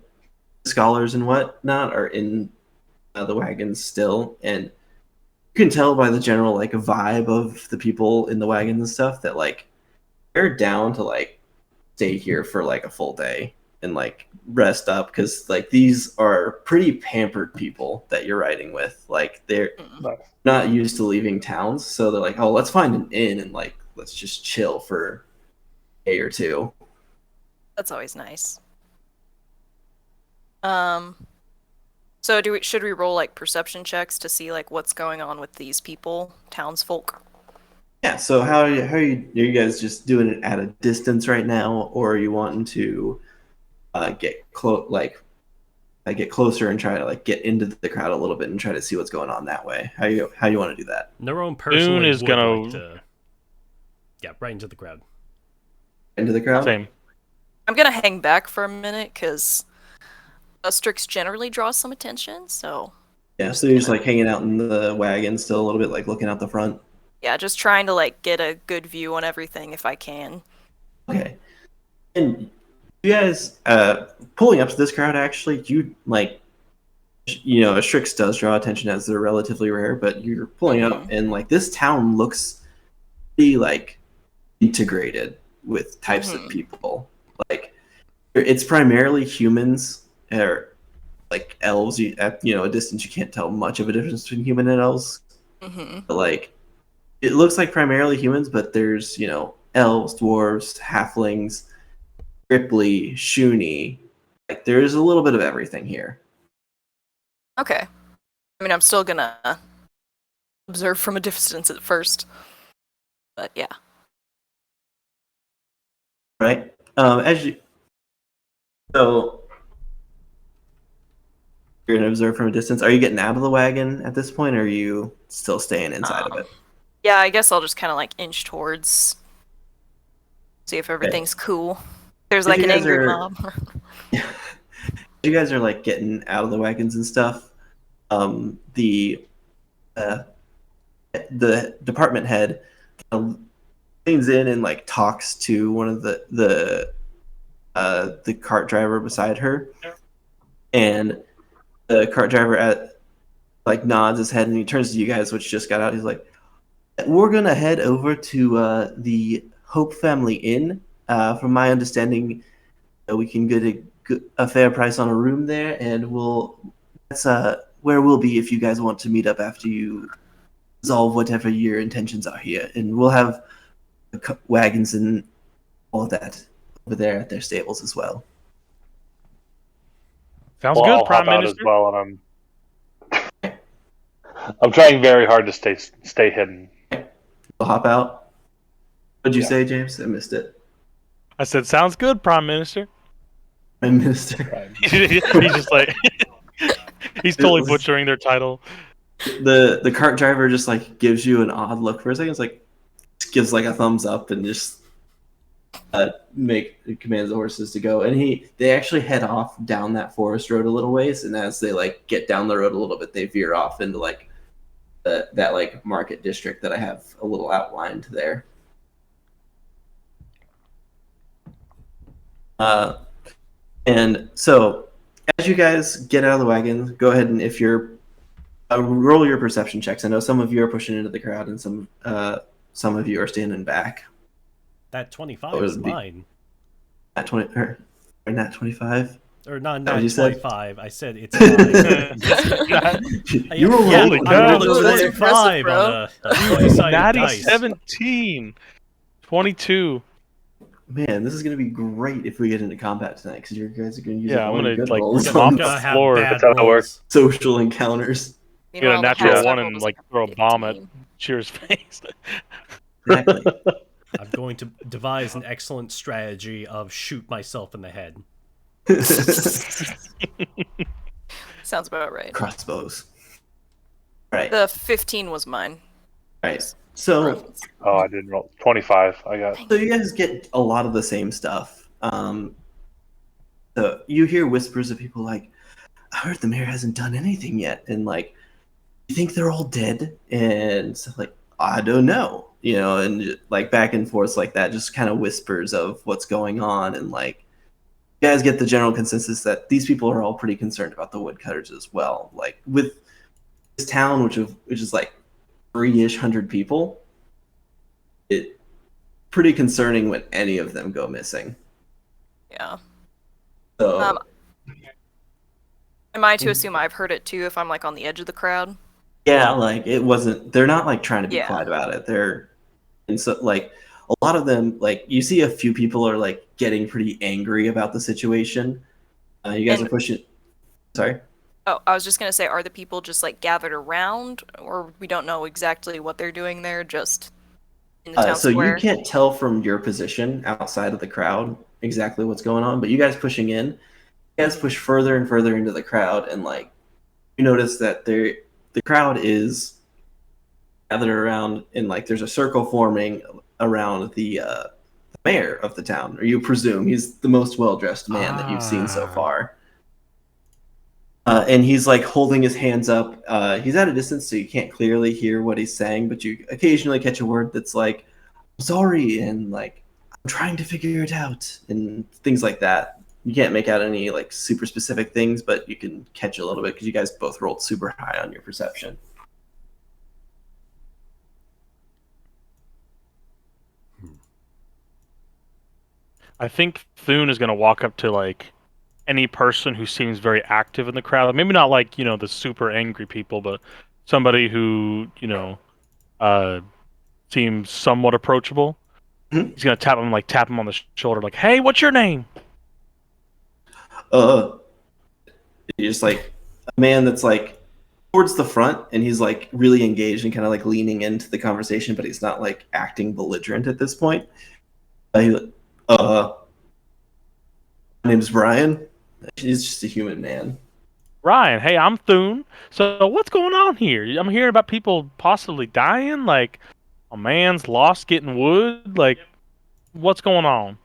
scholars and whatnot are in the wagons still, and you can tell by the general like vibe of the people in the wagons and stuff that like they're down to like stay here for like a full day and like rest up, because like these are pretty pampered people that you're riding with. Like they're Nice. not used to leaving towns, so they're like, oh, let's find an inn and like let's just chill for a day or two. That's always nice. So should we roll like perception checks to see like what's going on with these people, townsfolk? Yeah, so how are you guys just doing it at a distance right now, or are you wanting to get get closer and try to like get into the crowd a little bit and try to see what's going on that way? How you want to do that? Nerone personally is would gonna- like to... Yeah, right into the crowd. Into the crowd? Same. I'm gonna hang back for a minute because Strix generally draws some attention. So Yeah, so you're just like hanging out in the wagon still a little bit, like looking out the front. yeah, just trying to like get a good view on everything if I can. Okay. And you guys pulling up to this crowd, actually, you like, you know, a Strix does draw attention as they're relatively rare, but you're pulling up and like this town looks pretty like integrated with types of people. Like it's primarily humans or like elves. At a distance you can't tell much of a difference between human and elves. But like it looks like primarily humans, but there's elves, dwarves, halflings, Ripley, Shuni. Like there's a little bit of everything here. Okay. I mean, I'm still gonna observe from a distance at first, but yeah. Right? So you're gonna observe from a distance. Are you getting out of the wagon at this point, or are you still staying inside of it? Yeah, I guess I'll just kind of like inch towards, see if everything's cool. There's If like you an guys angry are- mob. You guys are like getting out of the wagons and stuff. The department head leans in and like talks to one of the cart driver beside her, and the cart driver like nods his head and he turns to you guys, which just got out. He's like, "We're gonna head over to the Hope Family Inn. From my understanding, we can get a fair price on a room there, and we'll that's where we'll be if you guys want to meet up after you resolve whatever your intentions are here, and we'll have wagons and all of that over there at their stables as well. Sounds Well, good, I'll Prime hop out Minister. as well, and I'm trying very hard to stay hidden. We'll hop out. What'd you Yeah. say, James? I missed it. I said, sounds good, Prime Minister. I missed it. Right. He's just like, he's totally butchering their title. The cart driver just like gives you an odd look for a second. It's like gives like a thumbs up and just commands the horses to go. And they actually head off down that forest road a little ways. And as they like get down the road a little bit, they veer off into like that like market district that I have a little outlined there. And so as you guys get out of the wagon, go ahead and if you're roll your perception checks. I know some of you are pushing into the crowd, and some of you are standing back. That 25 is mine. At 20 or not 25. Or not what you said? 25. I said it's mine. You rolled Holy a cow. I rolled a That's 25 impressive, on a 20-sided Natty dice. 17. 22. Man, this is gonna be great if we get into combat tonight because you guys are gonna use Yeah, I'm one gonna, good like, rolls get on off I'm the gonna have floor. bad That's how it rolls. works. social encounters. Get a Meanwhile, the natural house one level and was like throw a bomb at 15. Cheer's face. Exactly. I'm going to devise an excellent strategy of shoot myself in the head. Sounds about right. Crossbows. Right. The 15 was mine. Right. So Oh, I didn't roll 25. I got. So you guys get a lot of the same stuff. So you hear whispers of people like, I heard the mayor hasn't done anything yet. And like, you think they're all dead? And stuff like, I don't know. You know, and like back and forth like that, just kind of whispers of what's going on. And like, you guys get the general consensus that these people are all pretty concerned about the woodcutters as well. Like with this town, which is like 300 people, it's pretty concerning when any of them go missing. Yeah. So Am I to assume I've heard it too if I'm like on the edge of the crowd? yeah, like it wasn't. They're not like trying to be Yeah. quiet about it. And so like a lot of them, like you see a few people are like getting pretty angry about the situation. You guys And- are pushing. Sorry. Oh, I was just gonna say, are the people just like gathered around, or we don't know exactly what they're doing there, just in the town So square? you can't tell from your position outside of the crowd exactly what's going on, but you guys pushing in, you guys push further and further into the crowd, and like you notice that the crowd is gathered around, and like there's a circle forming around the mayor of the town, or you presume he's the most well-dressed man that you've seen so far. And he's like holding his hands up. He's at a distance, so you can't clearly hear what he's saying, but you occasionally catch a word that's like, I'm sorry, and like, I'm trying to figure it out, and things like that. You can't make out any like super specific things, but you can catch a little bit because you guys both rolled super high on your perception. I think Thune is going to walk up to like any person who seems very active in the crowd. Maybe not like, you know, the super angry people, but somebody who, you know, seems somewhat approachable. Mhm. He's going to tap him on the shoulder like, "Hey, what's your name?" You're just like a man that's like towards the front, and he's like really engaged and kind of like leaning into the conversation, but he's not like acting belligerent at this point. My name's Brian. He's just a human man. Ryan, hey, I'm Thune. So what's going on here? I'm hearing about people possibly dying, like a man's lost getting wood. Like, what's going on?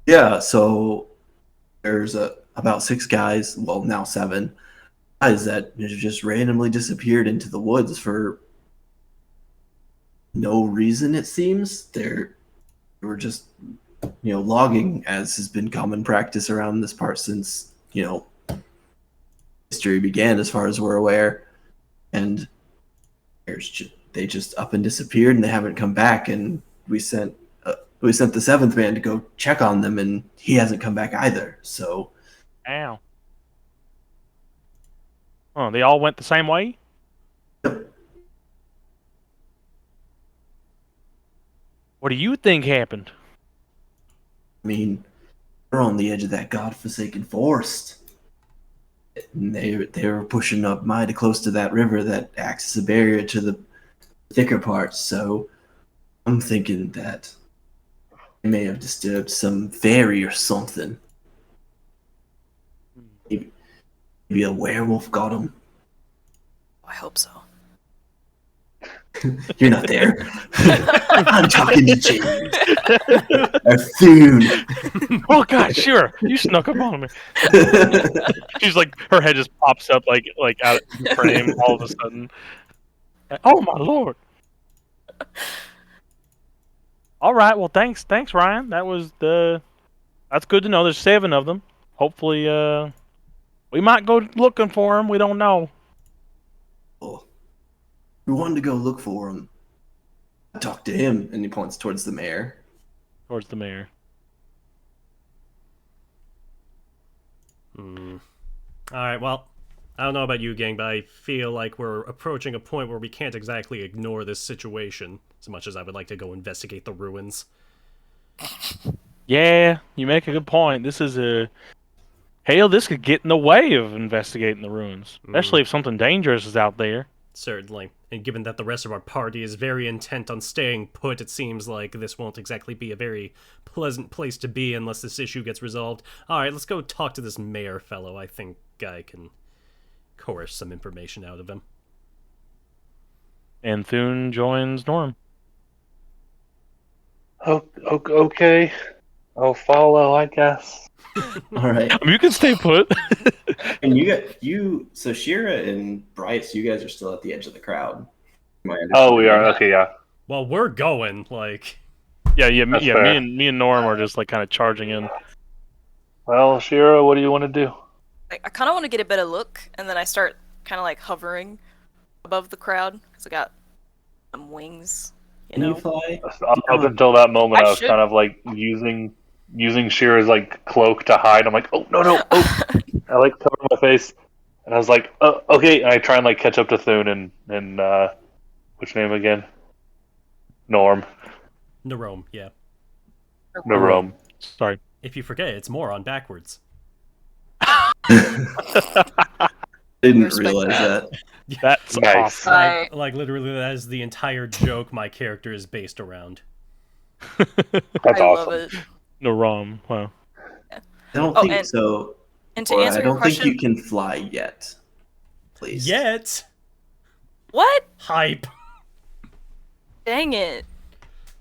Yeah, so there's about 6 guys, well now 7 guys that just randomly disappeared into the woods for no reason. It seems they were just, you know, logging, as has been common practice around this part since, you know, history began, as far as we're aware. And they just up and disappeared, and they haven't come back. And we sent the 7th man to go check on them, and he hasn't come back either. So Ow. Oh, they all went the same way? What do you think happened? I mean, we're on the edge of that godforsaken forest. And they were pushing up mighty close to that river that acts as a barrier to the thicker parts. So I'm thinking that they may have disturbed some fairy or something. Maybe a werewolf got them. I hope so. You're not there. I'm talking to James. Or Thune. Oh God, sure. You snuck up on me. She's like, her head just pops up like out of the frame all of a sudden. Oh my lord. All right, well thanks, Ryan. That's good to know. There's 7 of them. Hopefully, we might go looking for them. We don't know. Oh, we wanted to go look for him. I talked to him, and he points towards the mayor. Towards the mayor. Alright, well, I don't know about you, gang, but I feel like we're approaching a point where we can't exactly ignore this situation, as much as I would like to go investigate the ruins. Yeah, you make a good point. This could get in the way of investigating the ruins, especially if something dangerous is out there. Certainly. And given that the rest of our party is very intent on staying put, it seems like this won't exactly be a very pleasant place to be unless this issue gets resolved. Alright, let's go talk to this mayor fellow. I think I can coerce some information out of him. And Thune joins Norm. Okay. I'll follow, I guess. All right. I mean, you can stay put. And so Shira and Bryce, you guys are still at the edge of the crowd. Oh, we are. Okay, yeah. Well, we're going, like... Yeah. That's fair. Me and Norm are just like kind of charging in. Well, Shira, what do you want to do? I kind of want to get a better look, and then I start kind of like hovering above the crowd because I got some wings. Can you fly? Up until that moment, I was should- kind of like using Shira's like cloak to hide. I'm like, oh no! Oh, I like cover my face, and I was like, oh, okay. And I try and like catch up to Thune and which name again? Norm. Nerome, yeah. Nerome. Sorry. If you forget, it's more on backwards. Didn't Respect realize that. that. That's Nice. awesome. Like literally, that is the entire joke my character is based around. That's I awesome. love it. Naram. Wow. I don't Oh, think and- so. And to Or answer I your don't think question, you can fly yet. Please. Yet! what? Hype! Dang it!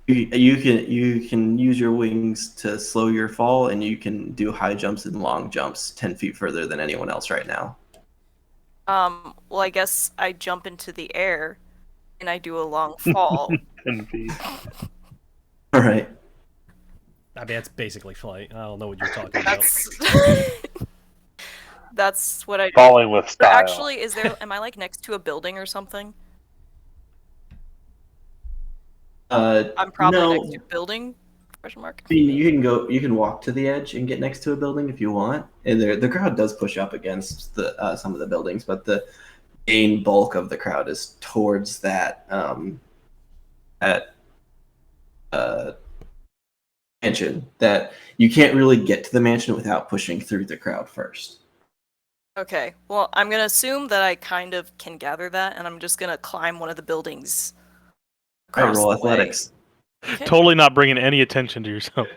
You can use your wings to slow your fall, and you can do high jumps and long jumps 10 feet further than anyone else right now. Well, I guess I jump into the air, and I do a long fall. 10 feet. All right. I mean, that's basically flight. I don't know what you're talking about. That's what I do. Falling with But style. actually, am I like next to a building or something? I'm probably no. next to a building? Question mark. I mean, you can walk to the edge and get next to a building if you want. And the crowd does push up against some of the buildings, but the main bulk of the crowd is towards that mansion. That you can't really get to the mansion without pushing through the crowd first. Okay, well, I'm gonna assume that I kind of can gather that, and I'm just gonna climb one of the buildings. All right, across roll the way. athletics. Okay. Totally not bringing any attention to yourself.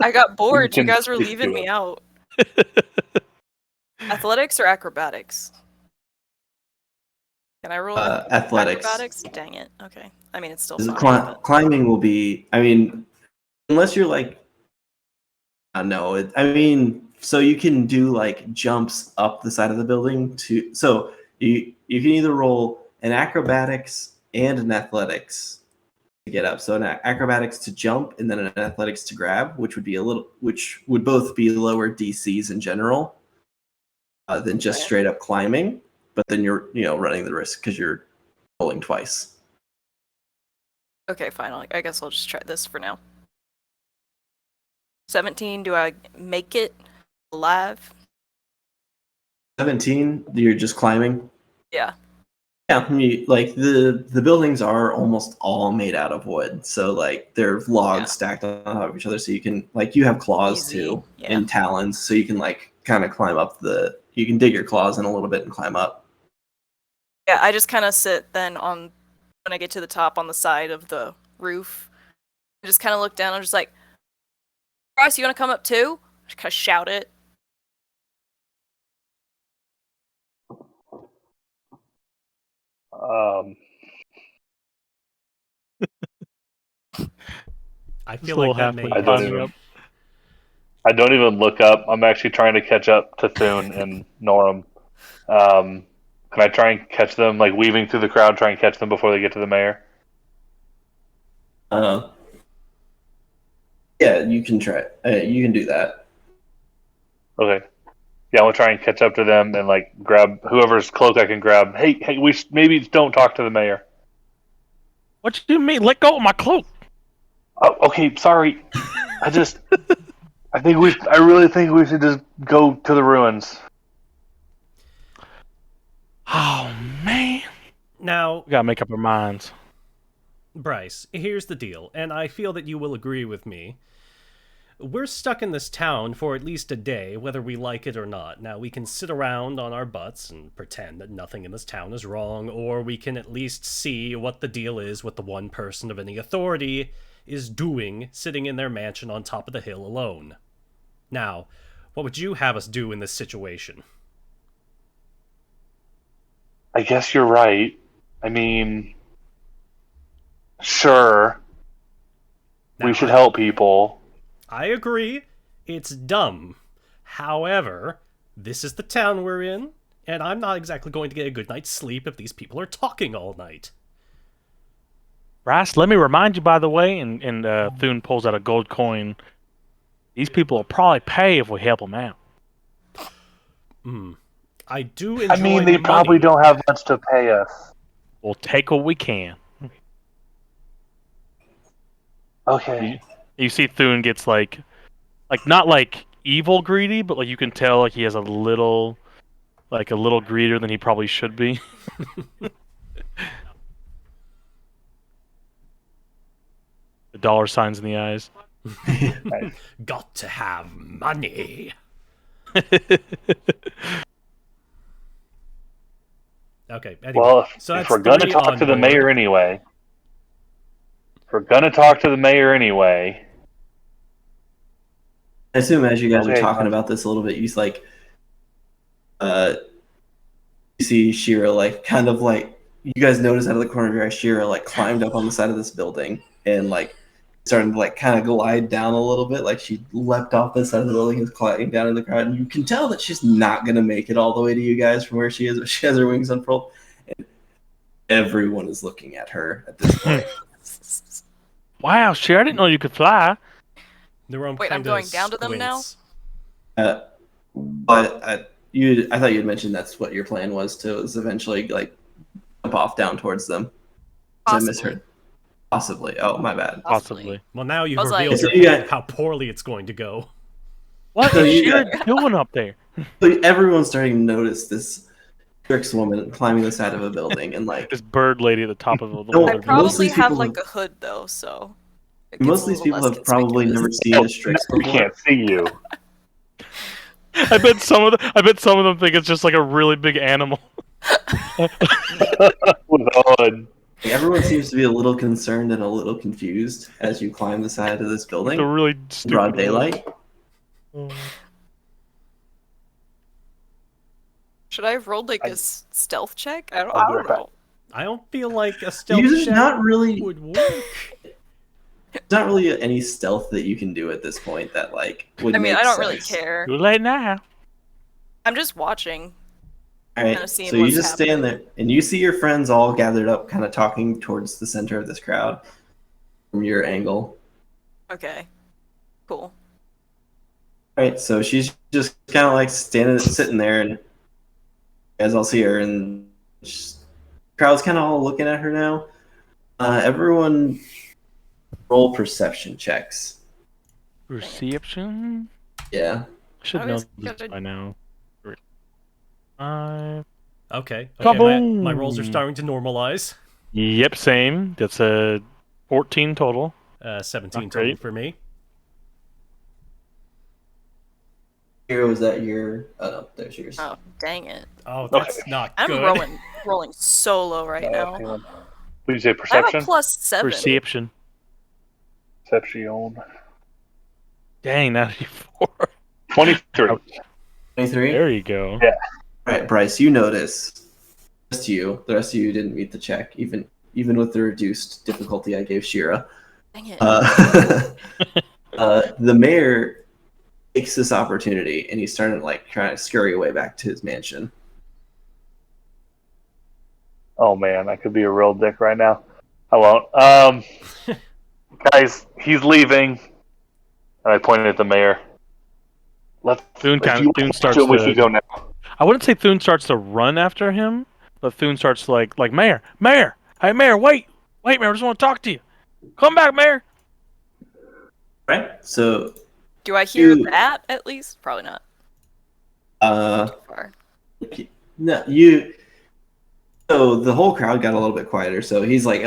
I got bored. You can guys were stick leaving to me it. out. Athletics or acrobatics? Can I roll Athletics. acrobatics? Dang it. Okay. I mean, it's still Because fine. but- climbing will be. I mean, unless you're like. No, so you can do like jumps up the side of the building to. So you can either roll an acrobatics and an athletics to get up. So an acrobatics to jump and then an athletics to grab, which would both be lower DCs in general than just Okay. straight up climbing. But then you're running the risk because you're rolling twice. Okay, fine. I guess I'll just try this for now. 17. Do I make it alive? 17. You're just climbing. Yeah. Yeah, like the buildings are almost all made out of wood, so like they're logs stacked on top of each other. So you can you have claws Easy. too Yeah. and talons, so you can like kind of climb up you can dig your claws in a little bit and climb up. Yeah, I just kind of sit then when I get to the top on the side of the roof. I just kind of look down. I'm just like, Bryce, you want to come up too? Just kind of shout it. I This feel little like that may. halfling I don't climbing even. up. I don't even look up. I'm actually trying to catch up to Thune and Norum. Can I try and catch them, like weaving through the crowd, try and catch them before they get to the mayor? Yeah, you can try. You can do that. Okay. Yeah, I'll try and catch up to them and like grab whoever's cloak I can grab. Hey, maybe don't talk to the mayor. What you mean? Let go of my cloak. Oh, okay, sorry. I really think we should just go to the ruins. Oh man. Now, We gotta make up our minds. Bryce, here's the deal, and I feel that you will agree with me. We're stuck in this town for at least a day, whether we like it or not. Now, we can sit around on our butts and pretend that nothing in this town is wrong, or we can at least see what the deal is with the one person of any authority is doing sitting in their mansion on top of the hill alone. Now, what would you have us do in this situation? I guess you're right. I mean, sure, Now, we should help people. I agree. It's dumb. However, this is the town we're in, and I'm not exactly going to get a good night's sleep if these people are talking all night. Bryce, let me remind you, by the way, and Thune pulls out a gold coin. These people will probably pay if we help them out. I do enjoy I mean, they money. probably don't have much to pay us. We'll take what we can. Okay. You see Thune gets like not like evil greedy, but like you can tell like he has a little greedier than he probably should be. The dollar signs in the eyes. Got to have money. Okay, anyway. Well, so if that's we're gonna three talk on to the board. mayor anyway, I assume as you guys are Okay, talking fine. about this a little bit, you see Shira like kind of like you guys notice out of the corner of your eye, Shira like climbed up on the side of this building and like starting to like kind of glide down a little bit, like she leapt off the side of the building and is gliding down in the crowd, and you can tell that she's not gonna make it all the way to you guys from where she is, but she has her wings unfurled, and everyone is looking at her at this point. Wow, sure, I didn't know you could fly. Wait, I'm going down to them now? But I thought you had mentioned that's what your plan was eventually like jump off down towards them. I misheard. Possibly. Oh, my bad. Possibly. Well, now you've I was revealed like- how poorly it's going to go. What So is you Shira doing up there? So everyone's starting to notice this Trix woman climbing the side of a building and like This bird lady at the top of the No, I building. most of probably these have people like have- a hood though, so it most gets of a these little people less have probably never conspicuous. seen a Strix We before. can't see you. I bet some of them think it's just like a really big animal. With on. Everyone seems to be a little concerned and a little confused as you climb the side of this It's a building. really in stupid broad daylight. Should I have rolled like a stealth check? I I'll be don't right back. know. I don't feel like a stealth There's check not really would work. any stealth that you can do at this point that like would I mean, make I don't really sense. care. Too late now. I'm just watching. All right, Kinda seeing so you what's just stand there and you see your friends all gathered up, kind of talking towards the center of this crowd from your angle. Okay. Cool. All right, so she's just kind of like sitting there, and you guys all see her, and the crowd's kind of all looking at her now. Everyone, roll perception checks. Perception? Yeah. Should I know always this gotta- by now. Okay. My rolls are Kaboom! starting to normalize. Yep, same. That's a 14 total. 17 Not total great. for me. Hero, is that your? Oh no, there's yours. Oh, dang it. Oh, that's not I'm good. rolling so low right now. Hang on. What did you say? I have a Perception? +7. Perception. Perception. Dang, 94. 23. 23. There you go. Yeah. All right, Bryce. You notice. Just you. The rest of you didn't meet the check, even with the reduced difficulty I gave Shira. Dang it. The mayor takes this opportunity and he's starting to like trying to scurry away back to his mansion. Oh man, I could be a real dick right now. I won't. Guys, he's leaving. And I pointed at the mayor. Thune starts we should to. go now. I wouldn't say Thune starts to run after him, but Thune starts to like Mayor, hey Mayor, wait, Mayor, I just want to talk to you. Come back, Mayor. Right. So, Do I hear you- that at least? Probably not. Too far. no, you. So the whole crowd got a little bit quieter. So he's like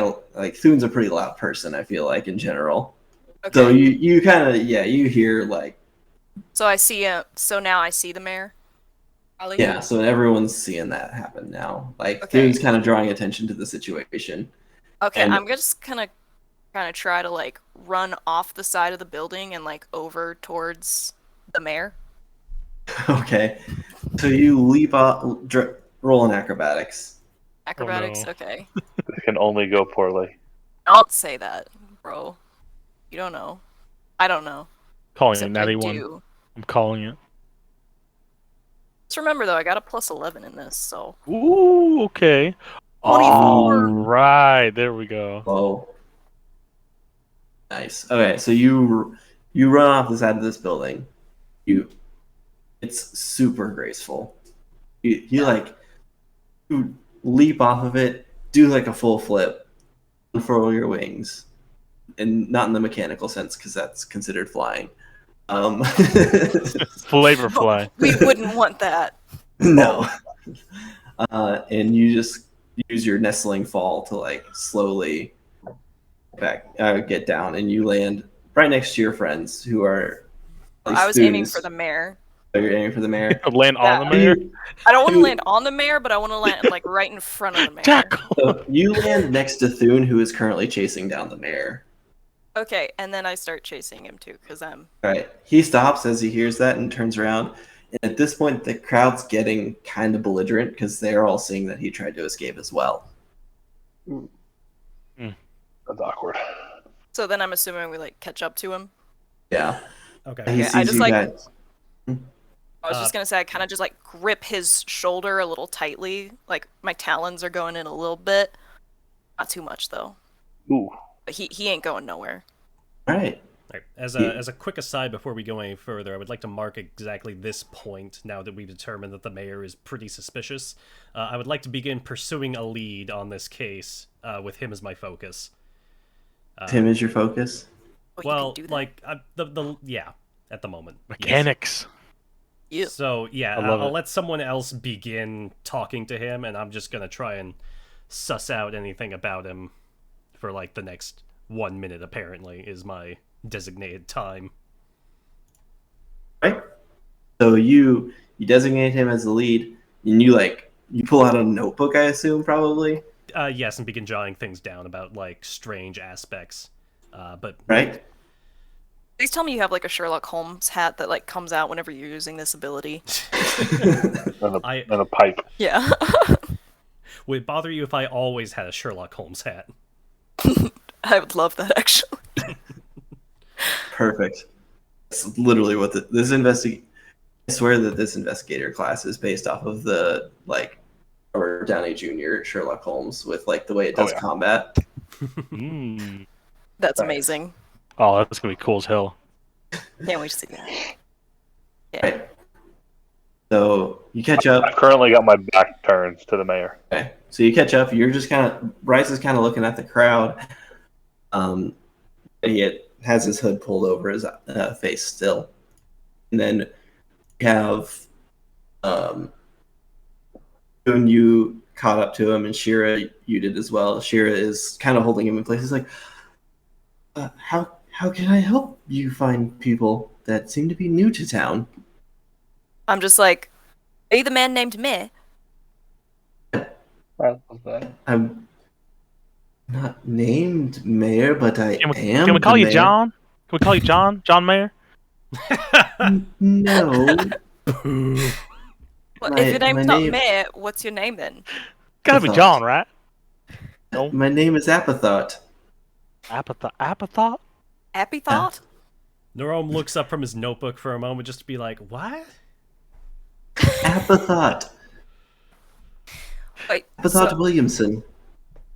Thune's a pretty loud person. I feel like in general. Okay. So you kind of you hear like So I see so now I see the mayor. Probably. yeah. So everyone's seeing that happen now. Like Okay. Thune's kind of drawing attention to the situation. Okay, And- I'm just kind of try to like run off the side of the building and like over towards the mayor. Okay. So you leap off, roll in acrobatics. Acrobatics. no. Okay. This can only go poorly. Don't say that, bro. You don't know. I don't know. Calling it Except natty I one. do. I'm calling it. Just remember though, I got a +11 in this, so Ooh, okay. 24. All right, there we go. Oh, nice. Okay, so you run off the side of this building. It's super graceful. You leap off of it, do like a full flip, unfurl your wings, and not in the mechanical sense because that's considered flying. Flavor fly. We wouldn't want that. No. And you just use your nestling fall to like slowly get down, and you land right next to your friends who are. at least I was aiming students. for the mayor. Oh, you're aiming for the mayor. Land Yeah. on the mayor. I don't want to land on the mayor, but I want to land like right in front of the mayor. Tackle. So you land next to Thune, who is currently chasing down the mayor. Okay, and then I start chasing him too, because I'm. All right. He stops as he hears that and turns around. And at this point, the crowd's getting kind of belligerent because they're all seeing that he tried to escape as well. That's awkward. So then I'm assuming we like catch up to him. Yeah. Okay. He Okay, sees I just you like. guys. I was just gonna say I kind of just like grip his shoulder a little tightly, like my talons are going in a little bit, not too much though. Ooh. But he ain't going nowhere. All right. All right. As a quick aside before we go any further, I would like to mark exactly this point now that we've determined that the mayor is pretty suspicious. I would like to begin pursuing a lead on this case with him as my focus. Tim is your focus. Oh, you Well, can do that? like yeah, at the moment. Yes. Mechanics. Yeah. So yeah, I love I'll it. let someone else begin talking to him, and I'm just gonna try and suss out anything about him for like the next 1 minute. Apparently, is my designated time. Right. So you designate him as the lead, and you pull out a notebook. I assume probably. Yes, and begin jotting things down about like strange aspects. But Right. Please tell me you have like a Sherlock Holmes hat that like comes out whenever you're using this ability. And I- a pipe. Yeah. would it bother you if I always had a Sherlock Holmes hat? I would love that actually. Perfect. That's literally what this investigate. I swear that this investigator class is based off of the Robert Downey Jr. Sherlock Holmes with like the way it does yeah. combat. Mm. That's Nice. amazing. Oh, that's gonna be cool as hell. Can't wait to see that. Yeah. Right. So you catch up. I've currently got my back turned to the mayor. Okay. So you catch up. You're just Bryce is kind of looking at the crowd. He has his hood pulled over his face still, and then you have When you caught up to him, and Shira, you did as well. Shira is kind of holding him in place. He's like, how can I help you find people that seem to be new to town? I'm just like, are you the man named Me? I'm not named Mayor, but I am. Can we call the you mayor. John? Can we call you John? John Mayer? No. Well, if your name's not name, Me, what's your name then? Gotta be Apathot. John, right? No. My name is Apathot. Apathot? Happy Thought? Nerome looks up from his notebook for a moment just to be like, what? Apathot. Wait, Apathot so, Williamson.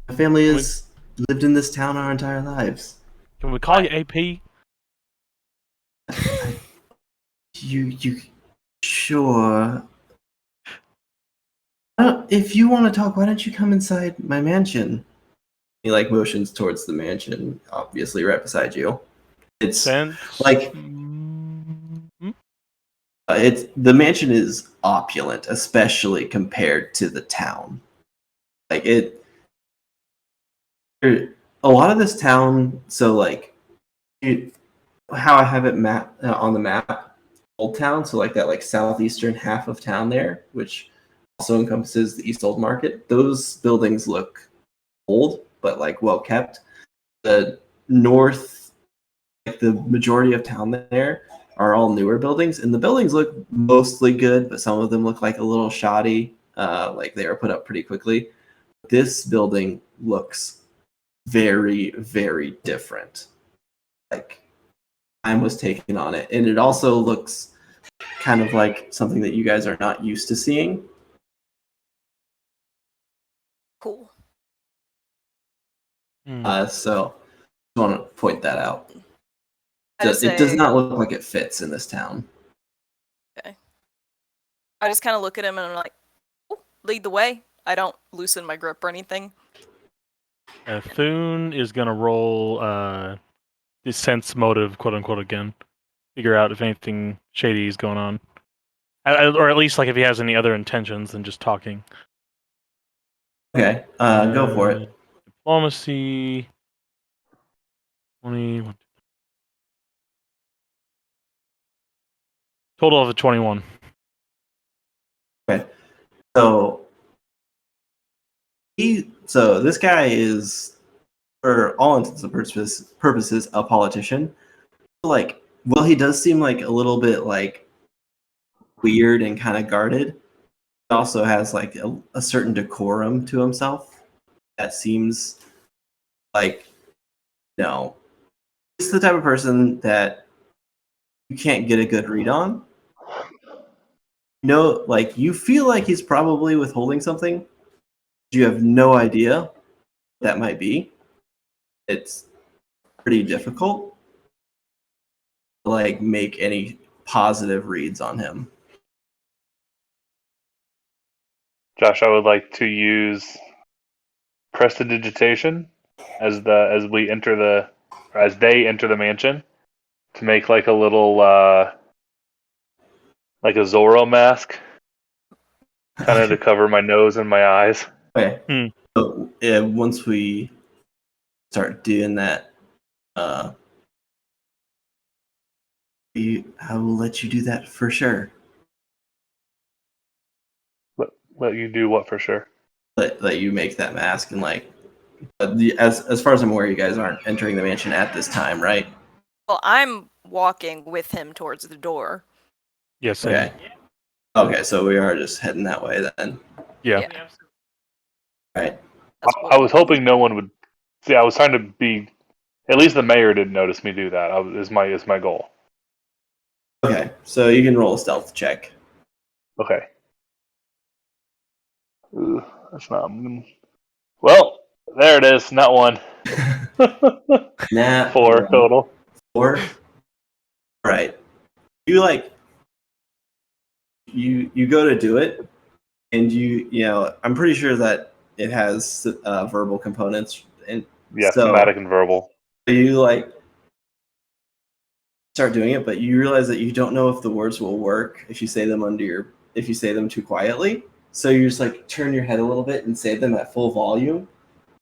My family has lived in this town our entire lives. Can we call you AP? You sure? If you want to talk, why don't you come inside my mansion? He like motions towards the mansion, obviously right beside you. It's Sense? like it's the mansion is opulent, especially compared to the town. Like a lot of this town. So like, how I have it mapped on the map, Old Town. So like that like southeastern half of town there, which also encompasses the East Old Market. Those buildings look old, but like well kept. The north, like the majority of town there, are all newer buildings, and the buildings look mostly good, but some of them look like a little shoddy. Like they were put up pretty quickly. This building looks very, very different. Like time was taken on it, and it also looks kind of like something that you guys are not used to seeing. cool. So I want to point that out. I just It does say- not look like it fits in this town. I just kind of look at him and I'm like, oh, lead the way. I don't loosen my grip or anything. Thune is gonna roll the sense motive, quote unquote, again. Figure out if anything shady is going on, or at least like if he has any other intentions than just talking. Okay, go for it. Diplomacy. 20. Total of a 21. So this guy is, for all intents and purposes, a politician. Like, well, he does seem like a little bit like weird and kind of guarded. He also has like a certain decorum to himself that seems like, no, he's the type of person that you can't get a good read on. No, like you feel like he's probably withholding something. You have no idea what that might be. It's pretty difficult to like make any positive reads on him. Josh, I would like to use prestidigitation as they enter the mansion to make like a little like a Zorro mask, kind of to cover my nose and my eyes. Okay. So once we start doing that, I will let you do that for sure. Let you do what for sure? Let you make that mask, and like, as far as I'm aware, you guys aren't entering the mansion at this time, right? Well, I'm walking with him towards the door. Yes. Okay. Okay, so we are just heading that way then. Yeah. Right. I was hoping no one would see. I was trying to be. At least the mayor didn't notice me do that. Is my goal. Okay, so you can roll a stealth check. Okay. Ooh, that's not. Well, there it is. Not one. Nat 4 total. 4. Right. You like. You go to do it, and you know I'm pretty sure that it has verbal components, and Yeah, so thematic and verbal. you like start doing it, but you realize that you don't know if the words will work if you say them too quietly. So you just like turn your head a little bit and say them at full volume,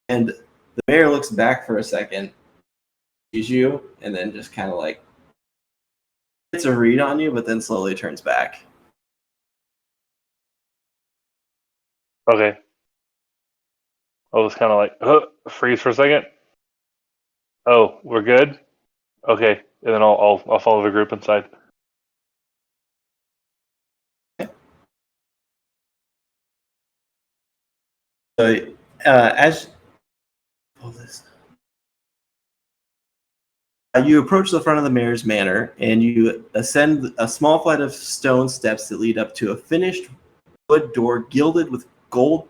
and the mayor looks back for a second, sees you, and then just kind of like gets a read on you, but then slowly turns back. Okay. I'll just kind of like freeze for a second. Oh, we're good. Okay, and then I'll follow the group inside. So as you approach the front of the mayor's manor, and you ascend a small flight of stone steps that lead up to a finished wood door gilded with gold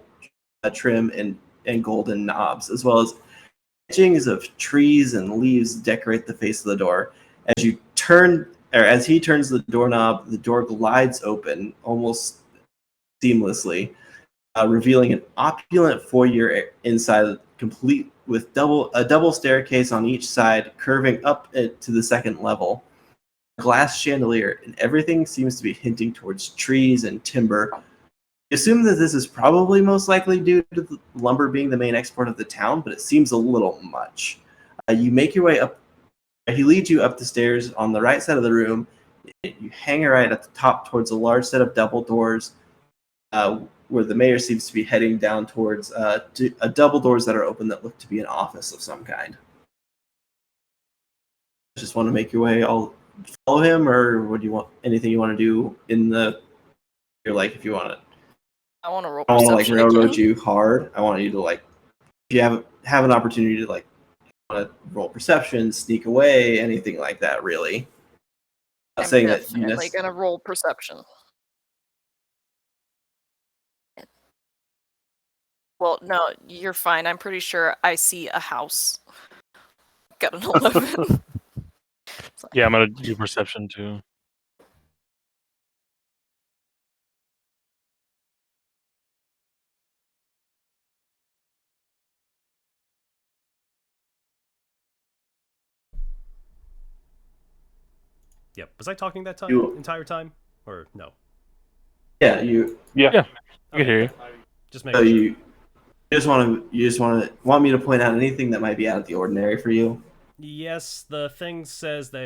trim and golden knobs, as well as etchings of trees and leaves decorate the face of the door. As he turns the doorknob, the door glides open almost seamlessly, revealing an opulent foyer inside, complete with a double staircase on each side, curving up to the second level. A glass chandelier, and everything seems to be hinting towards trees and timber. I assume that this is probably most likely due to the lumber being the main export of the town, but it seems a little much. You make your way up. He leads you up the stairs on the right side of the room. You hang right at the top towards a large set of double doors, where the mayor seems to be heading down towards double doors that are open that look to be an office of some kind. Just want to make your way. I'll follow him, or what do you want? Anything you want to do in the? You're like, if you want to. I want to roll I don't want to perception like railroad again. you hard. I want you to like, if you have an opportunity to like, want to roll perception, sneak away, anything like that. Really, not I'm saying that you definitely gonna roll perception. Well, no, you're fine. I'm pretty sure I see a house. Got an 11. Yeah, I'm gonna do perception too. Yep. Was I talking that time? Entire time? Or no? Yeah, you. Yeah. I can hear you. Just So making sure. you just want me to point out anything that might be out of the ordinary for you? Yes, the thing says that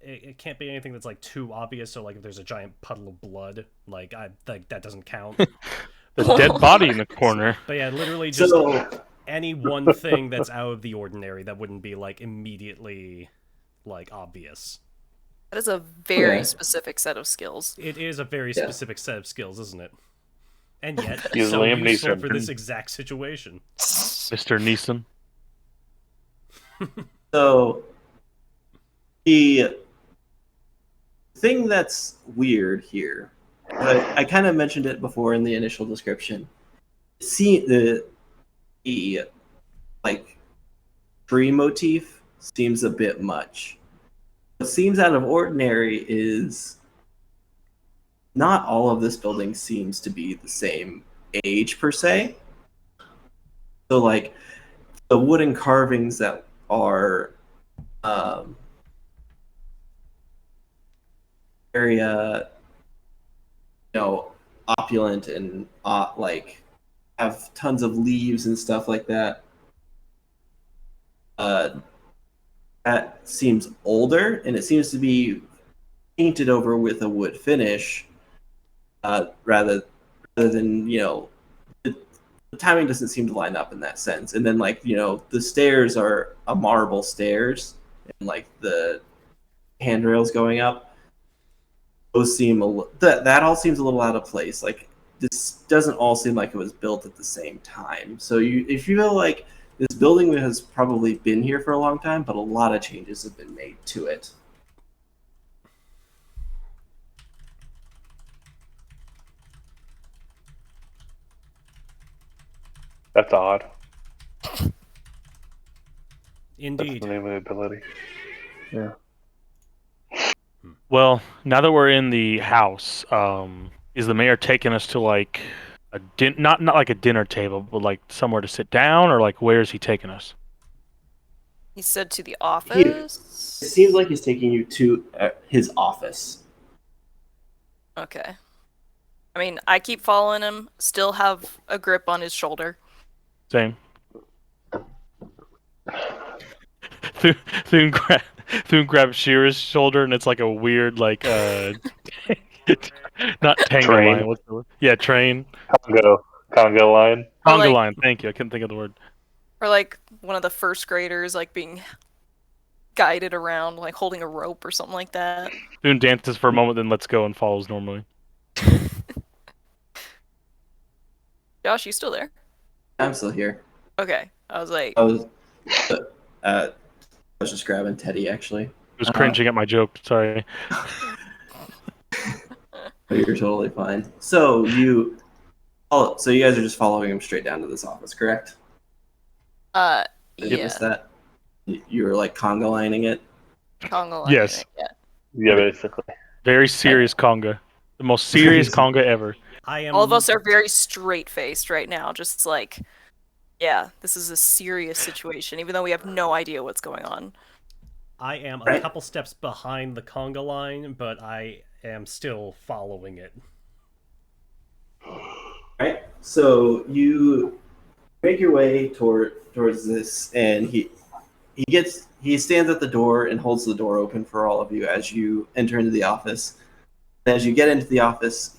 it can't be anything that's like too obvious. So like if there's a giant puddle of blood, like that doesn't count. The dead body in the corner. But yeah, literally just So any one thing that's out of the ordinary that wouldn't be like immediately like obvious. That is a very Okay. specific set of skills. It is a very Yeah. specific set of skills, isn't it? And yet, He's so Liam useful Neeson. for this exact situation. Mr. Neeson. So the thing that's weird here, I kind of mentioned it before in the initial description. See the like tree motif seems a bit much. What seems out of ordinary is not all of this building seems to be the same age per se. So like the wooden carvings that are very opulent and like have tons of leaves and stuff like that. That seems older, and it seems to be painted over with a wood finish, rather than the timing doesn't seem to line up in that sense. And then like the stairs are a marble stairs, and like the handrails going up, those seem that all seems a little out of place. Like this doesn't all seem like it was built at the same time. So if you feel like this building has probably been here for a long time, but a lot of changes have been made to it. That's odd. That's Indeed. the name of the ability. Yeah. Well, now that we're in the house, is the mayor taking us to like a not like a dinner table, but like somewhere to sit down, or like where is he taking us? He said to the It office. seems like he's taking you to his office. Okay. I mean, I keep following him, still have a grip on his shoulder. Same. Thune, Thune, gra- Thune grabs Shira's shoulder, and it's like a weird, like, not tango Train. line. What's the word? Yeah, train. Congo line. Or Conga like, line. Thank you. I couldn't think of the word. or like one of the first graders, like being guided around, like holding a rope or something like that. Thune dances for a moment, then lets go and follows normally. Josh, you still there? I'm still here. Okay. I was like, I was, I was just grabbing Teddy actually. I was cringing at my joke. Sorry. But you're totally fine. So you guys are just following him straight down to this office, correct? Did you yeah, miss that? You were like conga lining it. Congo line. Yes. Yeah. Yeah, basically. Very serious conga. The most serious Crazy. conga ever. I am. All of us are very straight faced right now, just like, yeah, this is a serious situation, even though we have no idea what's going on. I am a Right. couple steps behind the conga line, but I am still following it. Right. So you make your way towards this, and he stands at the door and holds the door open for all of you as you enter into the office. As you get into the office,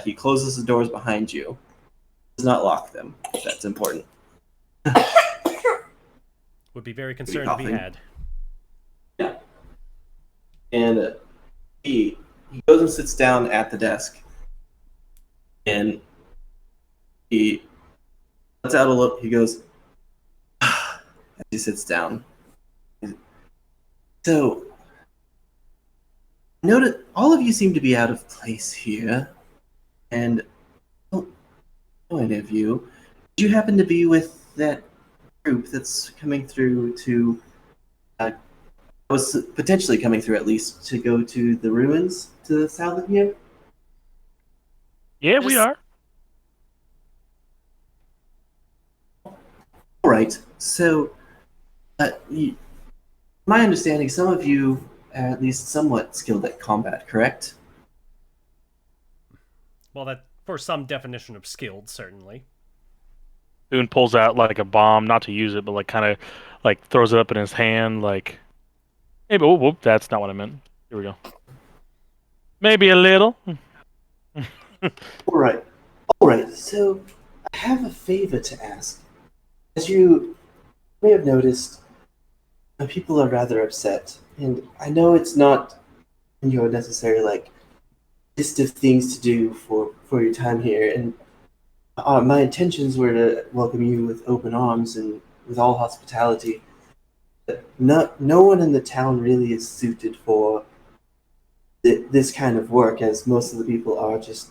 he closes the doors behind you. Does not lock them. That's important. Would be very concerned to be coughing. had. Yeah. And he goes and sits down at the desk, and he lets out a look. He goes as he sits down. So, notice all of you seem to be out of place here, and I don't know any of you. Did you happen to be with that group that's coming through to? Was potentially coming through at least to go to the ruins to the south of here. Yeah, we Just- are. All right. So, my understanding, some of you are at least somewhat skilled at combat, correct? Well, that for some definition of skilled, certainly. Thune pulls out like a bomb, not to use it, but like kind of like throws it up in his hand, like, hey, but whoop, that's not what I meant. Here we go. Maybe a little. All right. All right. So, I have a favor to ask. As you may have noticed, people are rather upset, and I know it's not in your necessary like list of things to do for your time here, and my intentions were to welcome you with open arms and with all hospitality. But no one in the town really is suited for this kind of work, as most of the people are just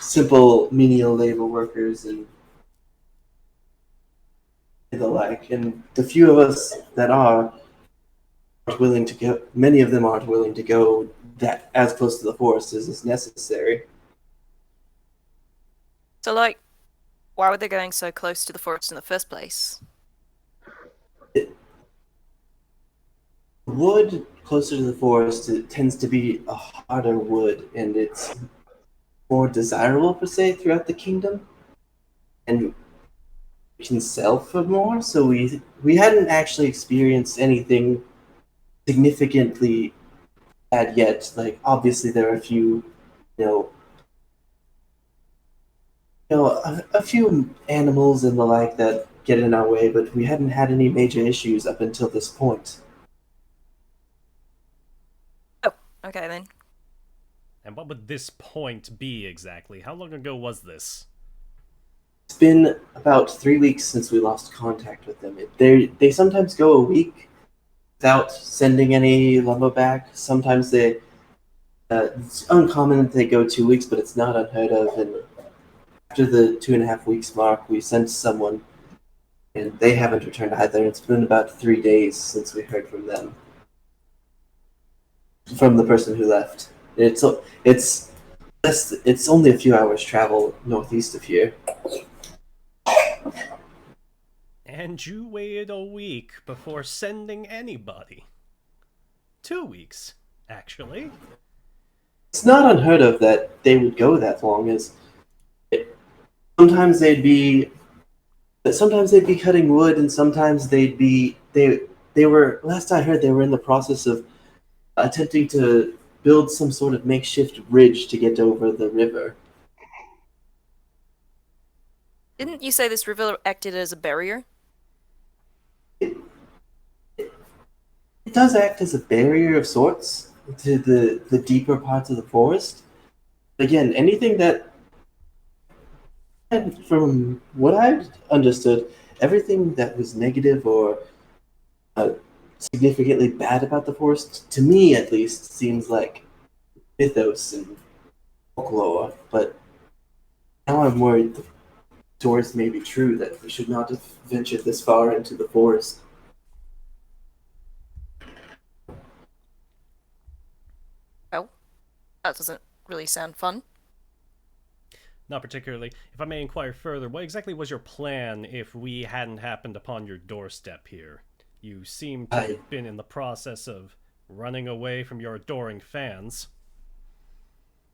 simple menial labor workers and the like. And the few of us that aren't willing to go, many of them aren't willing to go that as close to the forest as is necessary. So, like, why were they going so close to the forest in the first place? Wood closer to the forest, it tends to be a harder wood, and it's more desirable per se throughout the kingdom, and we can sell for more. So we hadn't actually experienced anything significantly bad yet. Like obviously there are a few, a few animals and the like that get in our way, but we hadn't had any major issues up until this point. Okay, then. And what would this point be exactly? How long ago was this? It's been about 3 weeks since we lost contact with them. They sometimes go a week without sending any lumber back. Sometimes it's uncommon that they go 2 weeks, but it's not unheard of. And after the 2.5 weeks mark, we sent someone, and they haven't returned either. It's been about 3 days since we heard from them, from the person who left. It's only a few hours travel northeast of here. And you waited a week before sending anybody. 2 weeks, actually. It's not unheard of that they would go that long. As it, sometimes they'd be cutting wood, and sometimes they were. Last I heard, they were in the process of attempting to build some sort of makeshift bridge to get over the river. Didn't you say this river acted as a barrier? It, it does act as a barrier of sorts to the deeper parts of the forest. Again, anything that, and from what I've understood, everything that was negative or uh, significantly bad about the forest, to me at least, seems like mythos and folklore. But now I'm worried the stories may be true, that we should not have ventured this far into the forest. Oh, that doesn't really sound fun. Not particularly. If I may inquire further, what exactly was your plan if we hadn't happened upon your doorstep here? You seem to have been in the process of running away from your adoring fans.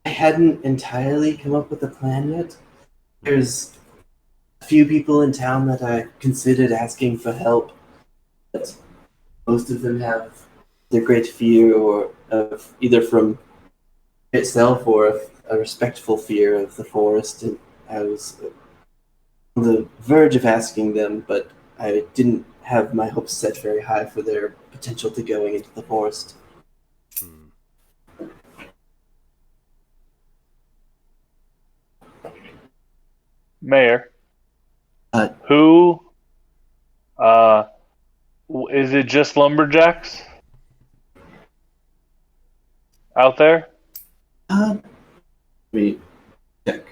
I hadn't entirely come up with a plan yet. There's a few people in town that I considered asking for help, but most of them have their great fear, or of either from itself or a respectful fear of the forest. And I was on the verge of asking them, but I didn't have my hopes set very high for their potential to going into the forest. Hmm. Mayor, Uh, who is it? Just lumberjacks out there? let me check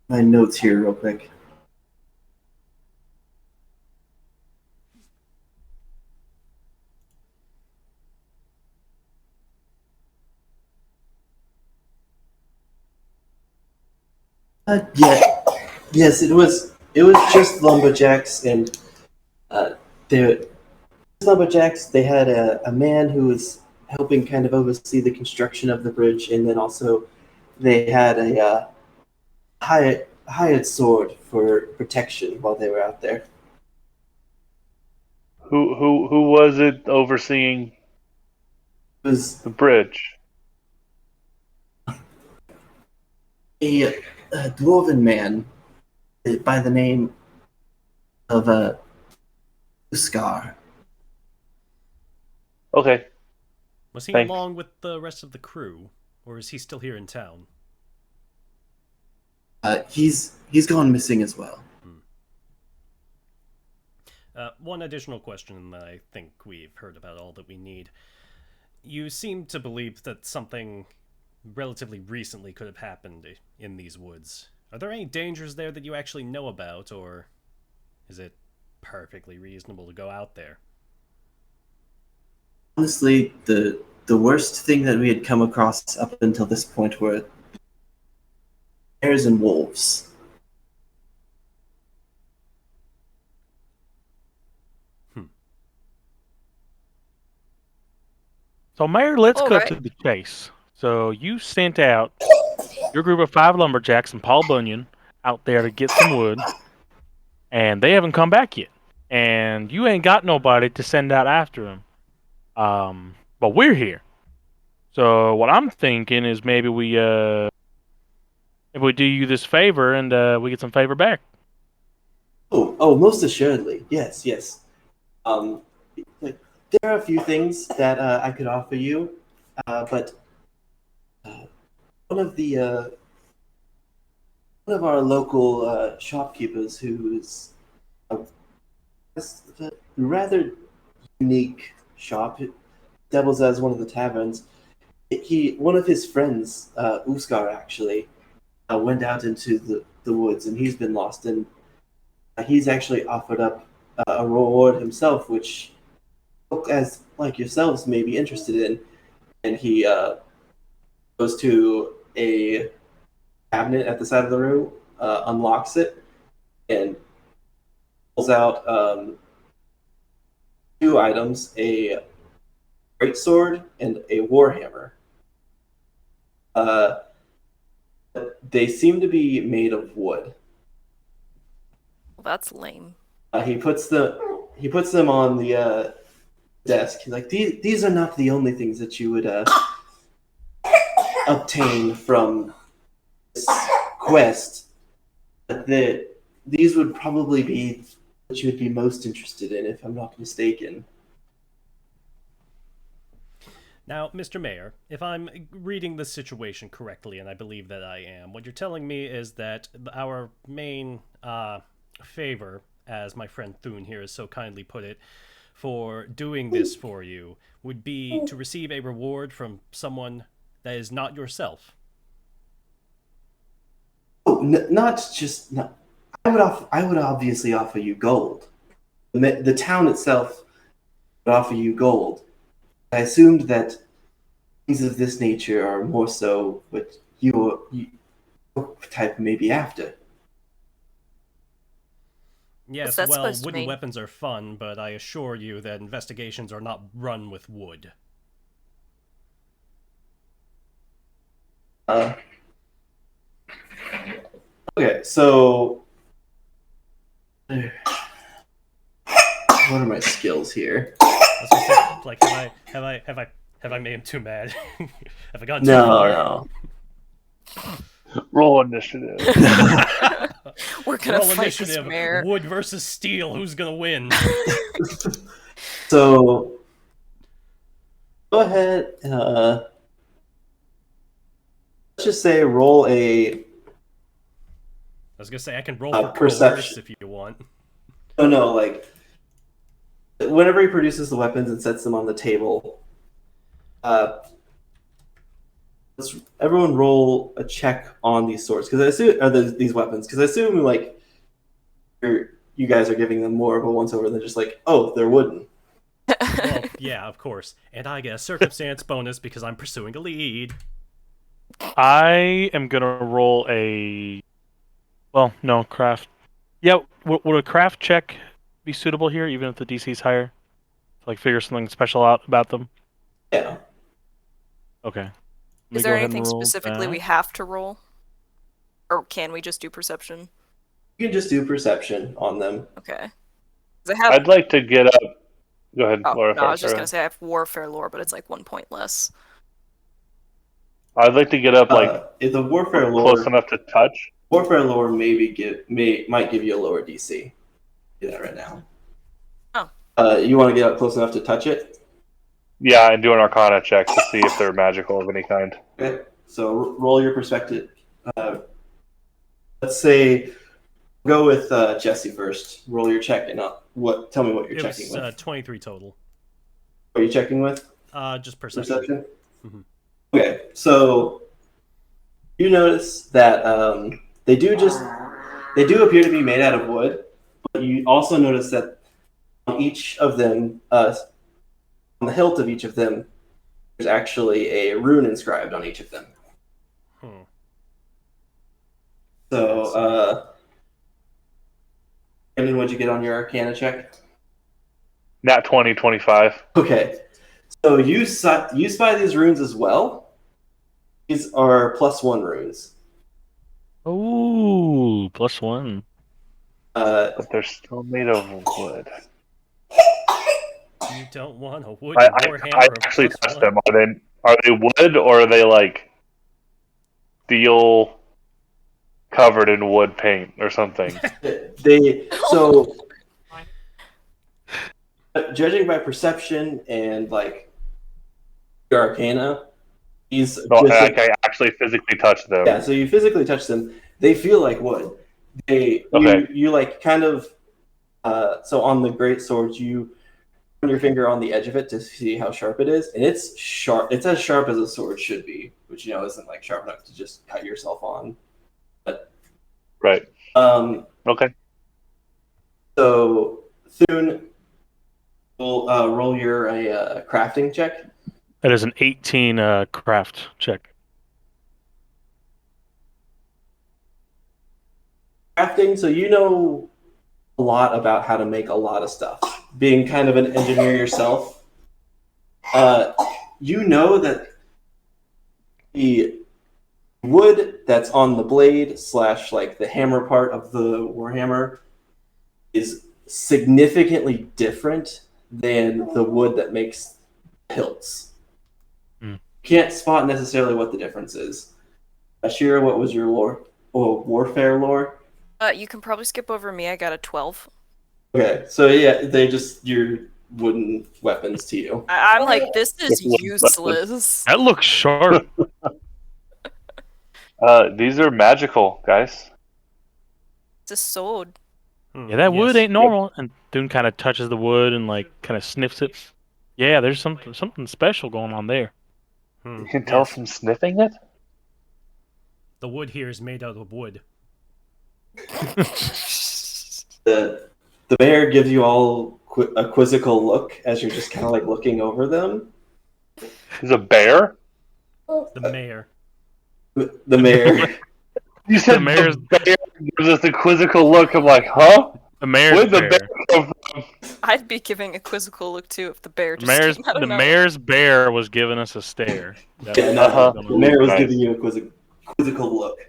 my notes here real quick. Yeah, yes, it was. It was just lumberjacks, and the lumberjacks. They had a man who was helping kind of oversee the construction of the bridge, and then also they had a hired sword for protection while they were out there. Who was it overseeing It was the bridge? a dwarven man by the name of Uskar. Okay, Was he thanks. along with the rest of the crew, or is he still here in town? He's gone missing as well. One additional question, and then I think we've heard about all that we need. You seem to believe that something relatively recently could have happened in these woods. Are there any dangers there that you actually know about, or is it perfectly reasonable to go out there? Honestly, the worst thing that we had come across up until this point were bears and wolves. So, Mayor, let's All cut right. to the chase. So, you sent out your group of 5 lumberjacks and Paul Bunyan out there to get some wood, and they haven't come back yet. And you ain't got nobody to send out after them. But we're here. So, what I'm thinking is maybe we if we do you this favor and we get some favor back. Oh, most assuredly. Yes, yes. Like, there are a few things that I could offer you, but one of the one of our local shopkeepers, who is a rather unique shop, doubles as one of the taverns. One of his friends, Uskar, actually went out into the woods, and he's been lost, and he's actually offered up a reward himself, which folk as like yourselves may be interested in. And he goes to a cabinet at the side of the room, unlocks it, and pulls out two items: a greatsword and a warhammer. Uh, they seem to be made of wood. Well, that's lame. He puts them on the desk. He's like, these are not the only things that you would obtain from this quest. But these would probably be what you would be most interested in, if I'm not mistaken. Now, Mr. Mayor, if I'm reading the situation correctly, and I believe that I am, what you're telling me is that our main favor, as my friend Thune here has so kindly put it, for doing this for you would be to receive a reward from someone that is not yourself. Oh, not just. No. I would obviously offer you gold. The town itself would offer you gold. I assumed that things of this nature are more so what your type may be after. Yes, that well, supposed to wooden mean? weapons are fun, but I assure you that investigations are not run with wood. Okay, so what are my skills here? I was gonna say, like, have I made him too mad? Have I gone too far? No. Roll initiative. We're gonna Roll fight this initiative. mayor. Wood versus steel. Who's gonna win? So go ahead. Let's just say roll a. I was gonna say I can roll for Perception. coerce if you want. Oh no, like whenever he produces the weapons and sets them on the table, let's everyone roll a check on these swords because I assume these weapons because I assume like you guys are giving them more of a once over than just like, oh, they're wooden. Well, yeah, of course. And I get a circumstance bonus because I'm pursuing a lead. I am gonna roll a. Well, no, craft. Yeah, would a craft check be suitable here, even if the DC is higher? To, like, figure something special out about them? Yeah. Okay. Let me Is go there ahead and anything roll specifically that. we have to roll? Or can we just do perception? You can just do perception on them. Okay. 'Cause I have. I'd like to get up. Go ahead, Oh, Laura. no, I was just sorry. gonna say I have warfare lore, but it's like 1 point less. I'd like to get up like If the warfare close lore, enough to touch. warfare lore might give you a lower DC. Do that right now. Oh. You want to get up close enough to touch it? Yeah, and do an Arcana check to see if they're magical of any kind. Okay. So roll your perspective. Let's say go with Jesse first. Roll your check and tell me what you're It checking was with. 23 total. What are you checking with? Just perception. Mhm. Okay, so you notice that they do appear to be made out of wood, but you also notice that on each of them, on the hilt of each of them, there's actually a rune inscribed on each of them. Hmm. So, Brandon, what'd you get on your Arcana check? Nat 20, 25. Okay, so you spy these runes as well. These are +1 runes. Ooh, +1. But they're still made of wood. You don't want a wood I warhammer of actually +1. touched them. Are they wood or are they like steel covered in wood paint or something? Judging by perception and like your Arcana, these I actually physically touched them. yeah. So you physically touch them; they feel like wood. Okay. You like kind of so on the great swords you run your finger on the edge of it to see how sharp it is, and it's sharp. It's as sharp as a sword should be, which isn't like sharp enough to just cut yourself on. But Right. Okay. So Thune, will roll your crafting check. That is an 18 craft check. Crafting, so you know a lot about how to make a lot of stuff. Being kind of an engineer yourself, you know that the wood that's on the blade / like the hammer part of the warhammer is significantly different than the wood that makes hilts. Can't spot necessarily what the difference is. Ashira, what was your lore? Oh, warfare lore? You can probably skip over me. I got a 12. Okay, so yeah, they just your wooden weapons to you. I'm like, this is Wooden useless. That looks sharp. These are magical, guys. It's a sword. Yeah, that wood ain't normal. And Thune kind of touches the wood and like kind of sniffs it. Yeah, there's something special going on there. You can tell from sniffing it. The wood here is made out of wood. The mayor gives you all a quizzical look as you're just kind of like looking over them. He's a bear. The mayor. The mayor. You said The mayor's- the bear gives us a quizzical look. I'm like, huh? The mayor's Where'd the bear. bear come from? I'd be giving a quizzical look too if the bear The just mayor's came out of the nowhere. mayor's bear was giving us a stare. That Yeah, was- no, Uh-huh. the mayor was Nice. giving you a quizzical look.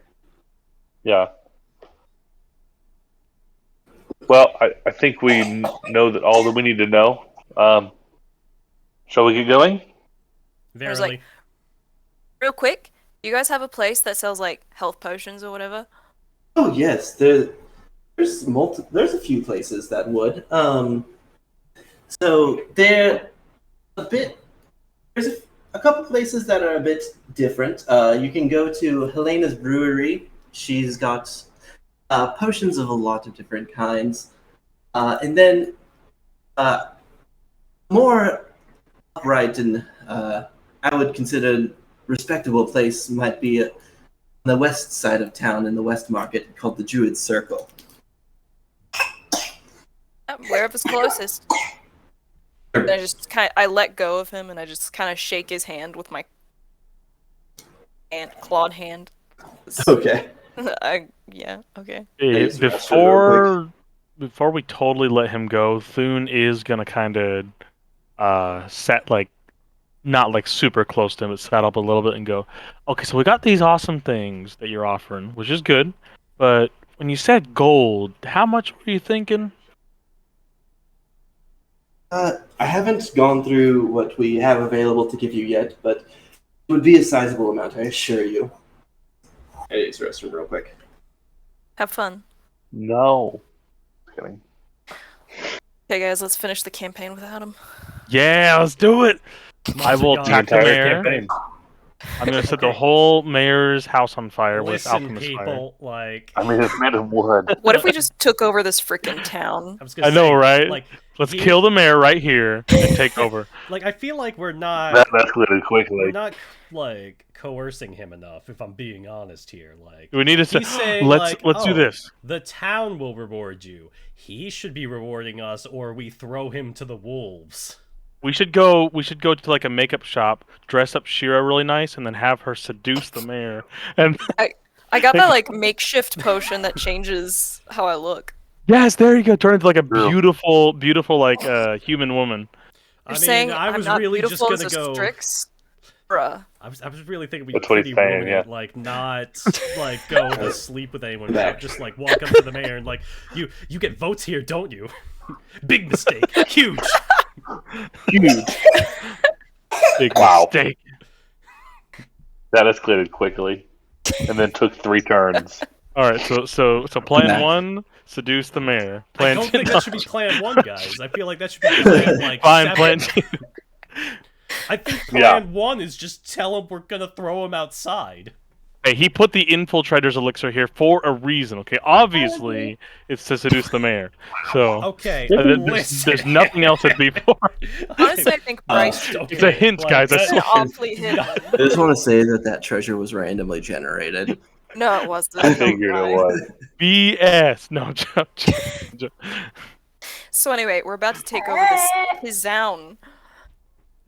Yeah. Well, I think we know that all that we need to know. Shall we get going? was Verily. like- Real quick, do you guys have a place that sells like health potions or whatever? Oh yes, there's a few places that would. So they're a bit. There's a couple places that are a bit different. You can go to Helena's Brewery. She's got potions of a lot of different kinds, and then more upright and I would consider respectable place might be on the west side of town in the West Market called the Druid Circle. Wherever's closest. And I let go of him and I just kind of shake his hand with my clawed hand. Okay. Yeah, okay. Hey, just rest it real before we totally let him go, Thune is gonna kind of set like not like super close to him, but set up a little bit and go, okay, so we got these awesome things that you're offering, which is good, but when you said gold, how much were you thinking? I haven't gone through what we have available to give you yet, but it would be a sizable amount, I assure you. I need to rest real quick. Have fun. No. Just kidding. Okay, guys, let's finish the campaign without him. Yeah, let's do it. I will Monster attack the Gone. mayor. campaign. I'm gonna set the Okay. whole mayor's house on fire with Listen, alchemist fire. people, like... I mean, it's made of wood. What if we just took over this freaking town? I was gonna I know, say, right? Like, Let's he- kill the mayor right here and take over. Like, I feel like we're not... That escalated We're quickly. not, like, coercing him enough, if I'm being honest here. Like, We need to say, he's saying, let's like, do "Oh, this. The town will reward you. He should be rewarding us, or we throw him to the wolves. We should go to like a makeup shop, dress up Shira really nice, and then have her seduce the mayor. And I got that like makeshift potion that changes how I look. yes, there you go. Turn into like a True. beautiful like human woman. You're I mean, saying I was I'm not really just beautiful gonna as a go. Strix? Bruh. I was really thinking we'd That's what pretty he's saying, woman yeah. it, like not like go to sleep with anyone, but just like walk up to the mayor and like you get votes here, don't you? Big mistake, huge. Huge. Big Wow. mistake. That escalated quickly, and then took 3 turns. All right, so plan Nah. 1, seduce the mayor. I Plan don't 2, think that should be plan 1, guys. I feel like that should be plan like fine. 7. Plan 2. I think Yeah. plan 1 is just tell him we're gonna throw him outside. Hey, he put the infiltrator's elixir here for a reason. Okay, obviously it's to seduce the mayor. So Okay, there's nothing else it'd be for. Honestly, I think Bryce It's a hint, guys, I is swear. awfully hidden. I just want to say that treasure was randomly generated. No, it wasn't. I figured it was. BS. No, joke. So anyway, we're about to take over his town.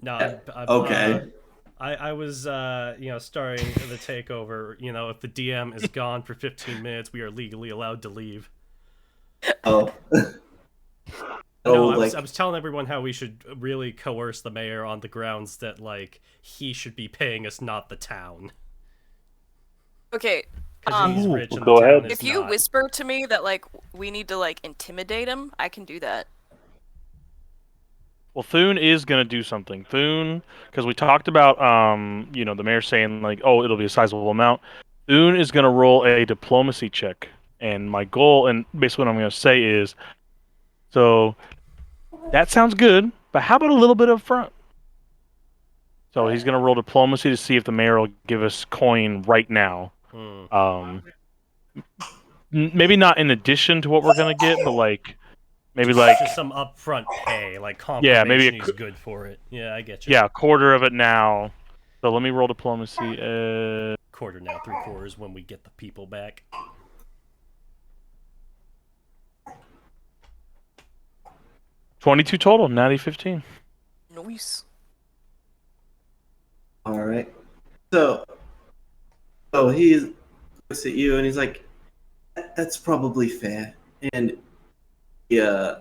No, I'm, Okay. I was, starting the takeover. You know, if the DM is gone for 15 minutes, we are legally allowed to leave. Oh. No, Oh, I was telling everyone how we should really coerce the mayor on the grounds that, like, he should be paying us, not the town. Okay. Because he's Ooh, rich and go the town ahead. is If you not. whisper to me that like we need to like intimidate him, I can do that. Well, Thune is gonna do something. Thune, because we talked about, the mayor saying like, oh, it'll be a sizable amount. Thune is gonna roll a diplomacy check, and my goal, and basically what I'm gonna say is, so that sounds good, but how about a little bit up front? So he's gonna roll diplomacy to see if the mayor will give us coin right now. Maybe not in addition to what we're gonna get, but like maybe like Just some upfront pay, like Yeah, maybe confirmation he's good for it. Yeah, I get you. a quarter of it now. So let me roll diplomacy. Quarter now, 3/4 when we get the people back. 22 total, natty 15. Nice. All right. So he looks at you and he's like, "That's probably fair." And yeah,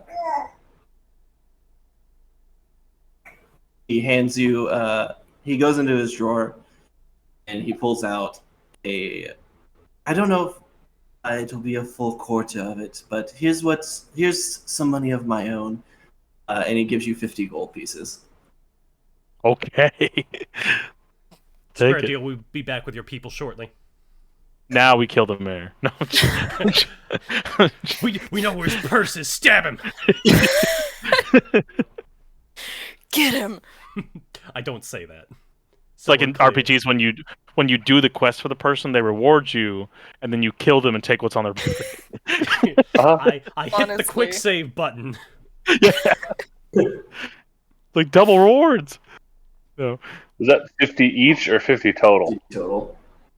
he hands you. He goes into his drawer and he pulls out a. I don't know if it'll be a full quarter of it, but here's some money of my own, and he gives you 50 gold pieces. Okay. Square Take it. deal. We'll be back with your people shortly. Now we kill the mayor. No. We know where his purse is. Stab him. Get him. I don't say that. It's like in RPGs when you do the quest for the person, they reward you, and then you kill them and take what's on their. I hit the Honestly. quick save button. Yeah. Like double rewards. So Was that 50 each or 50 total? Total.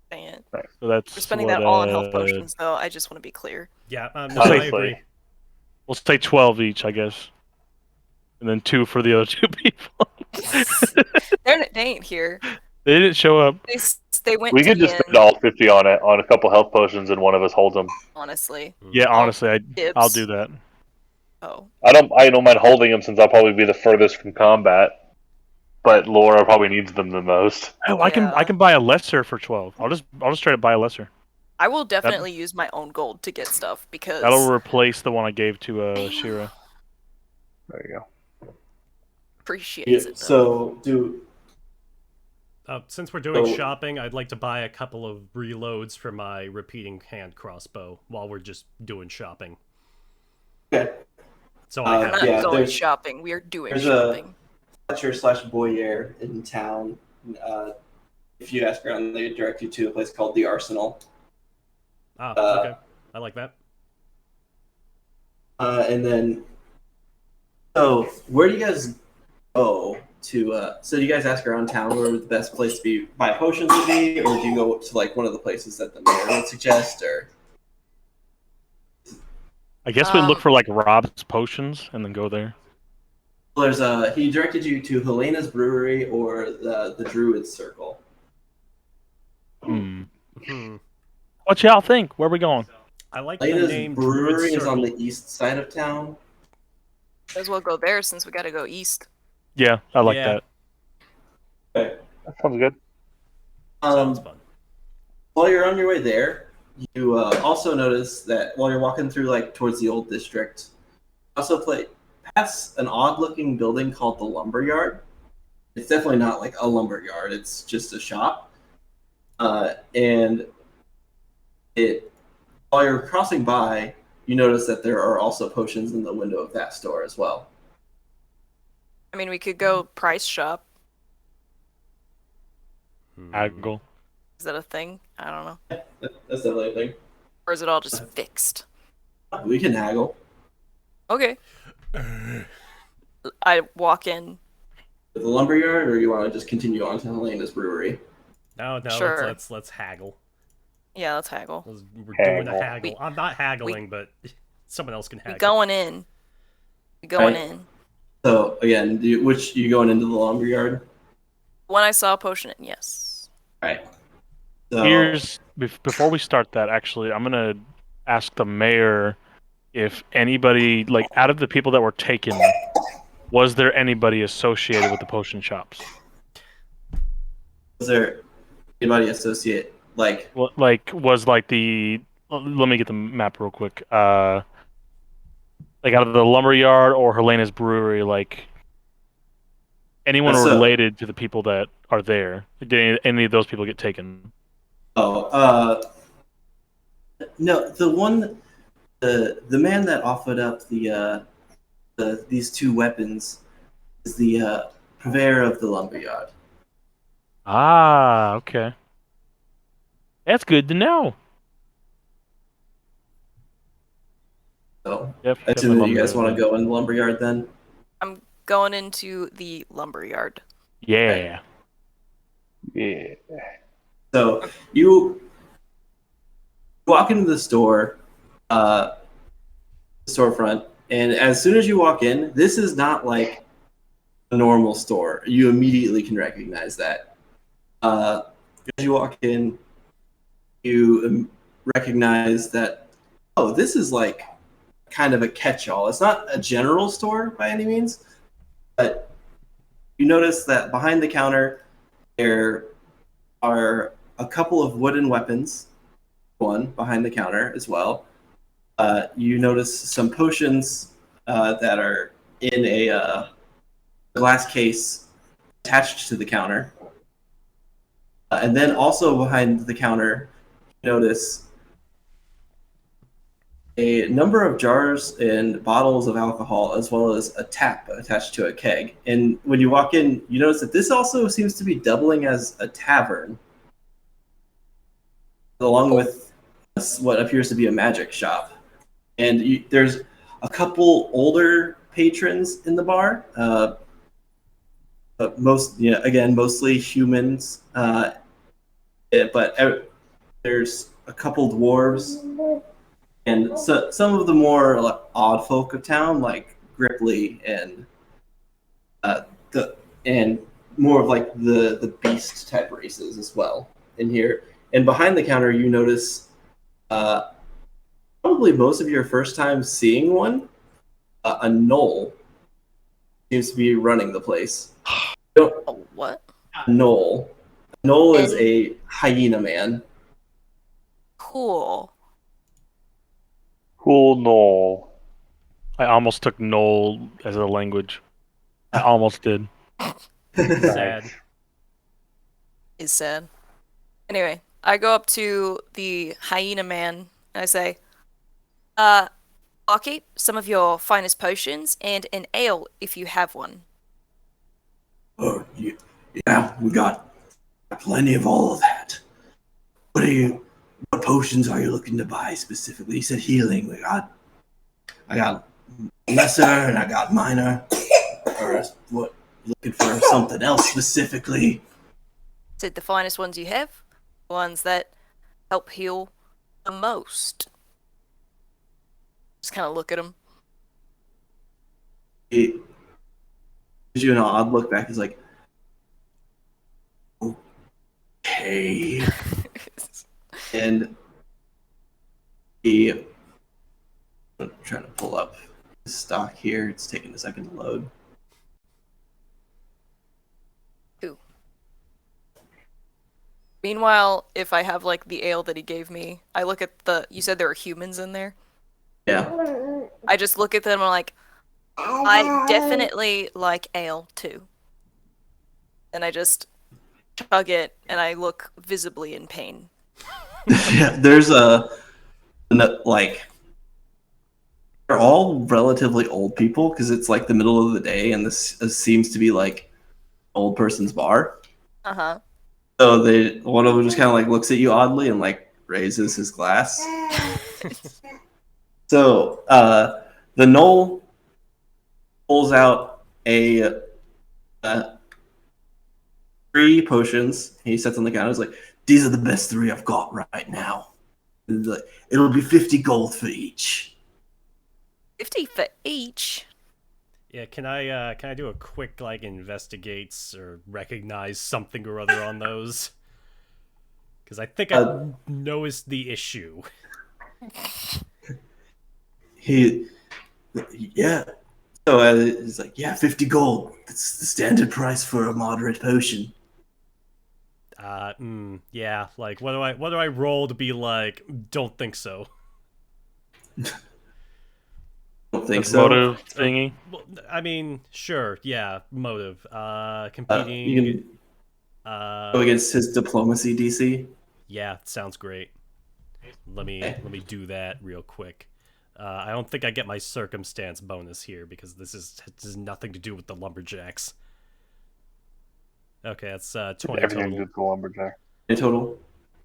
Dang it. that's We're spending what, that all on health potions, though. I just want to be clear. Yeah, no, I Honestly. agree. We'll say 12 each, I guess, and then 2 for the other 2 people. They ain't here. They didn't show up. They went We to could the just inn, spend all 50 on it, on a couple health potions, and one of us holds them. honestly. Yeah, honestly, Dibs. I'll do that. Oh. I don't mind holding them since I'll probably be the furthest from combat. But Laura probably needs them the most. Oh, I can buy a lesser for 12. I'll just straight up buy a lesser. I will definitely use my own gold to get stuff because That'll replace the one I gave to Shira. There you go. appreciates it. Though. Since we're doing So- shopping, I'd like to buy a couple of reloads for my repeating hand crossbow while we're just doing shopping. Okay. So We're I have not yeah, going there's- shopping. We are doing there's shopping. Fletcher/Boyer in town. If you ask around, they direct you to a place called the Arsenal. Okay. I like that. And then, so where do you guys go to? So do you guys ask around town where the best place to buy potions would be, or do you go to like one of the places that the mayor would suggest, or? I guess we look for like Rob's potions and then go there. Well, he directed you to Helena's Brewery or the Druid's Circle. Hmm. What y'all think? Where we going? I like the Helena's name Brewery Druid is on Circle. the east side of town. Might as well go there since we got to go east. Yeah, I like Yeah. that. Okay. That sounds good. Sounds fun. While you're on your way there, you also notice that while you're walking through like towards the old district, you also pass an odd-looking building called the Lumberyard. It's definitely not like a lumberyard; it's just a shop. And while you're crossing by, you notice that there are also potions in the window of that store as well. I mean, we could go price shop. Haggle. Is that a thing? I don't know. That's definitely a thing. Or is it all just fixed? We can haggle. Okay. I walk in. With the lumberyard, or you want to just continue on to Helena's Brewery? No, Sure. let's haggle. Yeah, let's haggle. We're doing a Haggle. haggle. I'm not haggling, but someone else can haggle. We going in. We going Right. in. So again, you going into the lumberyard? When I saw a potion, yes. Right. So, Before we start that, actually, I'm gonna ask the mayor if anybody, like, out of the people that were taken, was there anybody associated with the potion shops? was there anybody associate Like, Was like the. Let me get the map real quick. Like out of the lumberyard or Helena's brewery, like anyone so related to the people that are there. Did any of those people get taken? oh, no, the man that offered up these two weapons is the purveyor of the lumberyard. Ah, okay. That's good to know. So I assume Definitely that you guys lumberyard. want to Yeah. go in the lumberyard then. I'm going into the lumberyard. Yeah. Yeah. So you walk into the store, storefront, and as soon as you walk in, this is not like a normal store. You immediately can recognize that. As you walk in, you recognize that, oh, this is like kind of a catch-all. It's not a general store by any means, but you notice that behind the counter there are a couple of wooden weapons, one behind the counter as well. You notice some potions that are in a glass case attached to the counter. And then also behind the counter, you notice a number of jars and bottles of alcohol, as well as a tap attached to a keg. And when you walk in, you notice that this also seems to be doubling as a tavern, along with what appears to be a magic shop. And there's a couple older patrons in the bar, but mostly humans. But there's a couple dwarves, and so some of the more like, odd folk of town, like Gripply and the and more of like the beast type races as well in here. And behind the counter, you notice probably most of your first time seeing one, a gnoll seems to be running the place. Oh, what? Gnoll. Gnoll is And- a hyena man. Cool. Cool Knoll. I almost took Knoll as a language. I almost did. Sad. Is sad. Anyway, I go up to the hyena man and I say, I'll keep some of your finest potions and an ale if you have one. Oh, yeah, we got plenty of all of that. What potions are you looking to buy specifically? You said healing. I got lesser and I got minor. Or what? Looking for something else specifically? Said the finest ones you have, ones that help heal the most. Just kind of look at him. He gives you an odd look back. He's like, okay. And I'm trying to pull up his stock here. It's taking a second to load. Ooh. Meanwhile, if I have like the ale that he gave me, I look at you said there were humans in there. Yeah. I just look at them and I'm like, I definitely like ale too. And I just chug it and I look visibly in pain. Yeah, there's like they're all relatively old people because it's like the middle of the day and this seems to be like old person's bar. Uh-huh. So one of them just kind of like looks at you oddly and like raises his glass. So the gnoll pulls out a 3 potions. He sets on the counter. He's like, "These are the best 3 I've got right now. Like, it'll be 50 gold for each." 50 for each. Yeah, can I do a quick like investigates or recognize something or other on those? Because I think I noticed the issue. Yeah. So he's like, "Yeah, 50 gold. That's the standard price for a moderate potion." Yeah. Like, what do I roll to be like? Don't think so. Don't think The so. motive thingy. Well, I mean, sure. Yeah, motive. You Competing. can go against his diplomacy DC. Yeah, sounds great. Let me Okay. do that real quick. I don't think I get my circumstance bonus here because this has nothing to do with the lumberjacks. Okay, that's 20 Everything total. good for lumberjack. In total.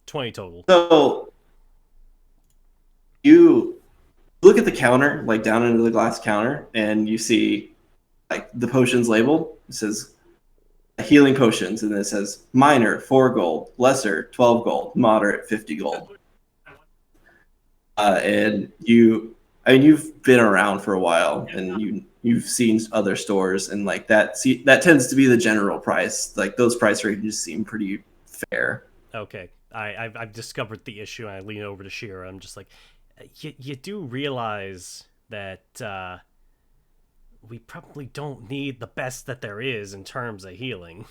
20 total. So you look at the counter, like down into the glass counter, and you see like the potions label. It says healing potions, and it says minor 4 gold, lesser 12 gold, moderate 50 gold. And you've been around for a while, and you've seen other stores, and like that tends to be the general price. Like those price ranges seem pretty fair. Okay, I've discovered the issue, and I lean over to Shira. I'm just like, you do realize that we probably don't need the best that there is in terms of healing.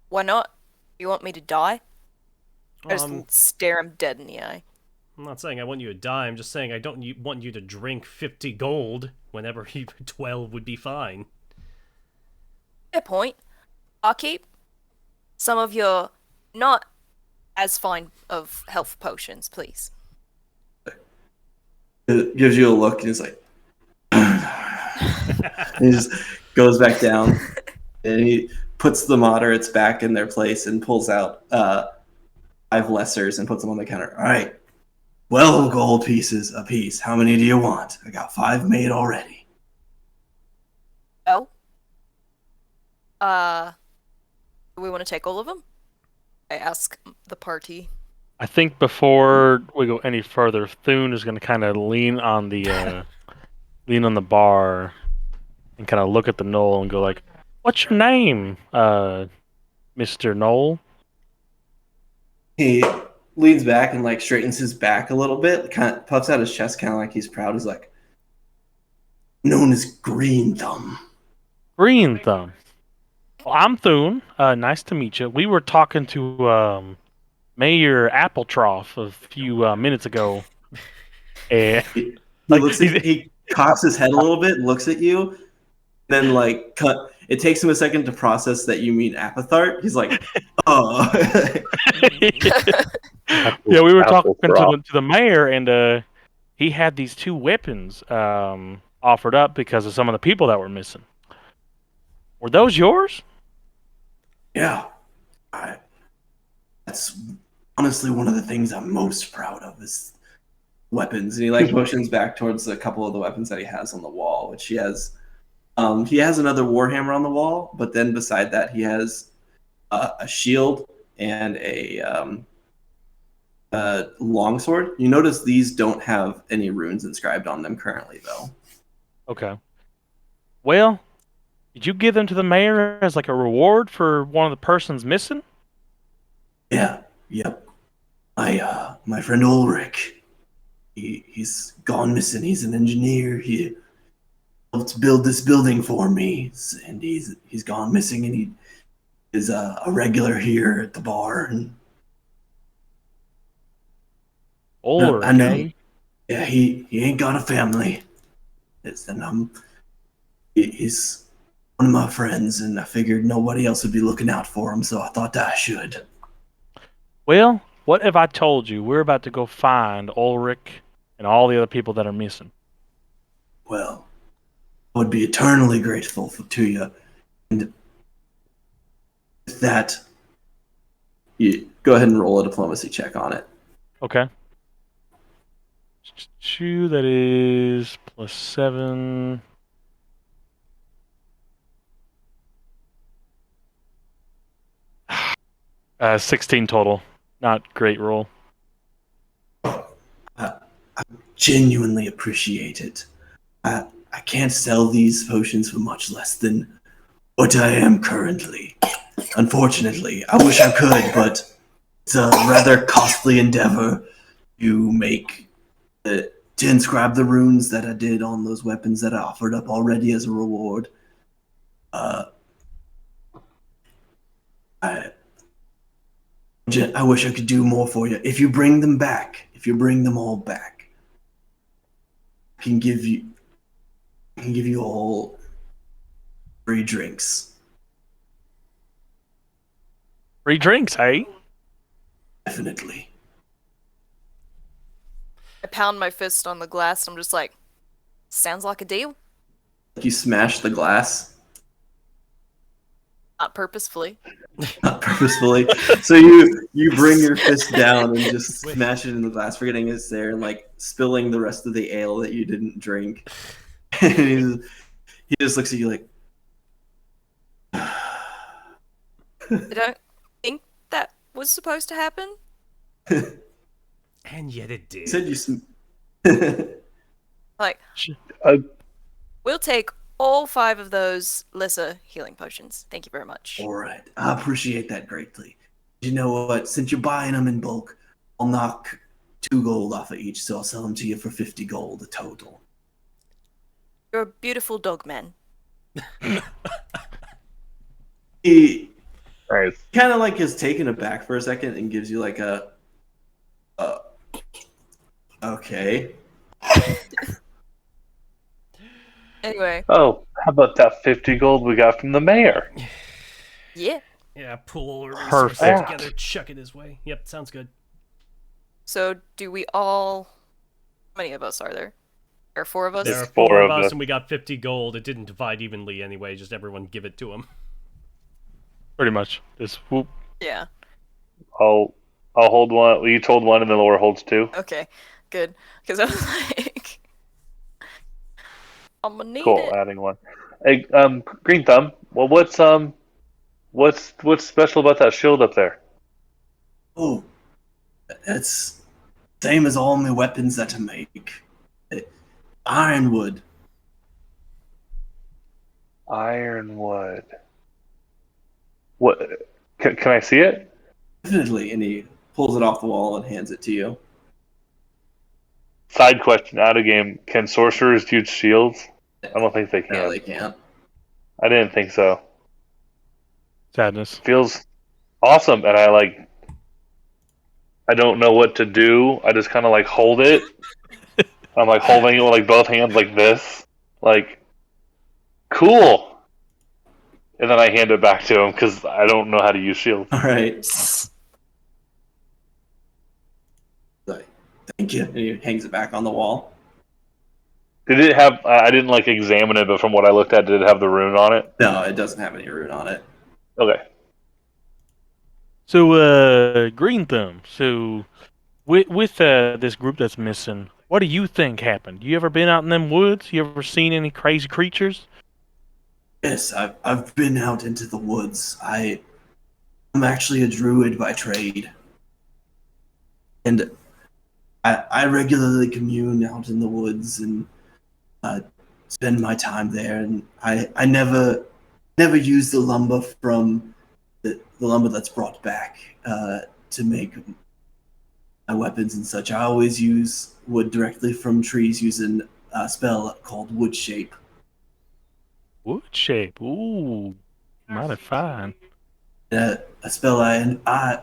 Why not? You want me to die? I just Um, stare him dead in the eye. I'm not saying I want you to die. I'm just saying I don't want you to drink 50 gold whenever 12 would be fine. Fair point. I'll keep some of your not as fine of health potions, please. It gives you a look, and he's like, he just goes back down, and he puts the moderates back in their place and pulls out 5 lessers and puts them on the counter. All right, 12 gold pieces a piece. How many do you want? I got 5 made already. Oh? Do we want to take all of them? I ask the party. I think before we go any further, Thune is going to kind of lean on the bar and kind of look at the Knoll and go like, "What's your name, Mr. Knoll?" He leans back and like straightens his back a little bit, kind of puffs out his chest, kind of like he's proud. He's like, known as Green Thumb. Green Thumb. Well, I'm Thune. Nice to meet you. We were talking to Mayor Appletrough a few minutes ago. And He Like, looks at, he cocks his head a little bit, looks at you, then like it takes him a second to process that you mean Apithart. He's like, oh. yeah, we were talking Appletrough. to the mayor, and he had these 2 weapons offered up because of some of the people that were missing. Were those yours? Yeah. That's honestly one of the things I'm most proud of is weapons. And he like motions back towards a couple of the weapons that he has on the wall, which he has another warhammer on the wall, but then beside that he has a shield and a longsword. You notice these don't have any runes inscribed on them currently, though. Okay. Well, did you give them to the mayor as like a reward for one of the persons missing? Yeah, yep. My friend Ulrich, he's gone missing. He's an engineer. He helped build this building for me, and he's gone missing. And he is a regular here at the bar. And Ulrich, I know. eh? Yeah, he ain't got a family. He's one of my friends, and I figured nobody else would be looking out for him, so I thought I should. Well, what if I told you we're about to go find Ulrich and all the other people that are missing? Well, I would be eternally grateful to you. And with that, you go ahead and roll a diplomacy check on it. Okay. 2, that is +7. 16 total. Not great roll. I genuinely appreciate it. I can't sell these potions for much less than what I am currently. Unfortunately, I wish I could, but it's a rather costly endeavor to inscribe the runes that I did on those weapons that I offered up already as a reward. I wish I could do more for you. If you bring them back, if you bring them all back, I can give you all free drinks. Free drinks, hey? Definitely. I pound my fist on the glass. I'm just like, sounds like a deal. You smash the glass, Not purposefully. not purposefully. So you bring your fist down and just smash it in the glass, forgetting it's there, and like spilling the rest of the ale that you didn't drink. And he just looks at you like, I don't think that was supposed to happen. And yet it did. said you. Like, Uh, we'll take all 5 of those lesser healing potions. Thank you very much. All right, I appreciate that greatly. You know what? Since you're buying them in bulk, I'll knock 2 gold off of each, so I'll sell them to you for 50 gold a total. You're a beautiful dog man. He nice. kind of like is taken aback for a second and gives you like a okay. Anyway, Oh, how about that 50 gold we got from the mayor? yeah. Yeah, pull all our resources Perfect. together, chuck it his way. Yep, sounds good. So, do we all... How many of us are there? There are 4 of us? There are There's 4 4 of of us, us. and we got 50 gold. It didn't divide evenly anyway, just everyone give it to him. Pretty much. Just whoop. Yeah. I'll hold one. You told one, and then Laura holds 2. Okay, good. Because I was like... I'm gonna need Cool. it. Adding 1. Hey, Green Thumb. Well, what's special about that shield up there? Oh, that's same as all my weapons that I make. Ironwood. Ironwood. What? Can I see it? Definitely, and he pulls it off the wall and hands it to you. Side question: out of game, can sorcerers use shields? I don't think they can. No, they can't. I didn't think so. Sadness. Feels awesome, and I don't know what to do. I just kind of like hold it. I'm like holding it with like both hands like this, like cool. And then I hand it back to him because I don't know how to use shield. All right. Like, thank you. And he hangs it back on the wall. Did it have? I didn't like examine it, but from what I looked at, did it have the rune on it? No, it doesn't have any rune on it. Okay. So, Green Thumb. So, with this group that's missing, what do you think happened? You ever been out in them woods? You ever seen any crazy creatures? Yes, I've been out into the woods. I'm actually a druid by trade, and I regularly commune out in the woods and spend my time there. And I never use the lumber from the lumber that's brought back to make my weapons and such. I always use wood directly from trees using a spell called Wood Shape. Wood shape. Ooh, mighty fine. A spell I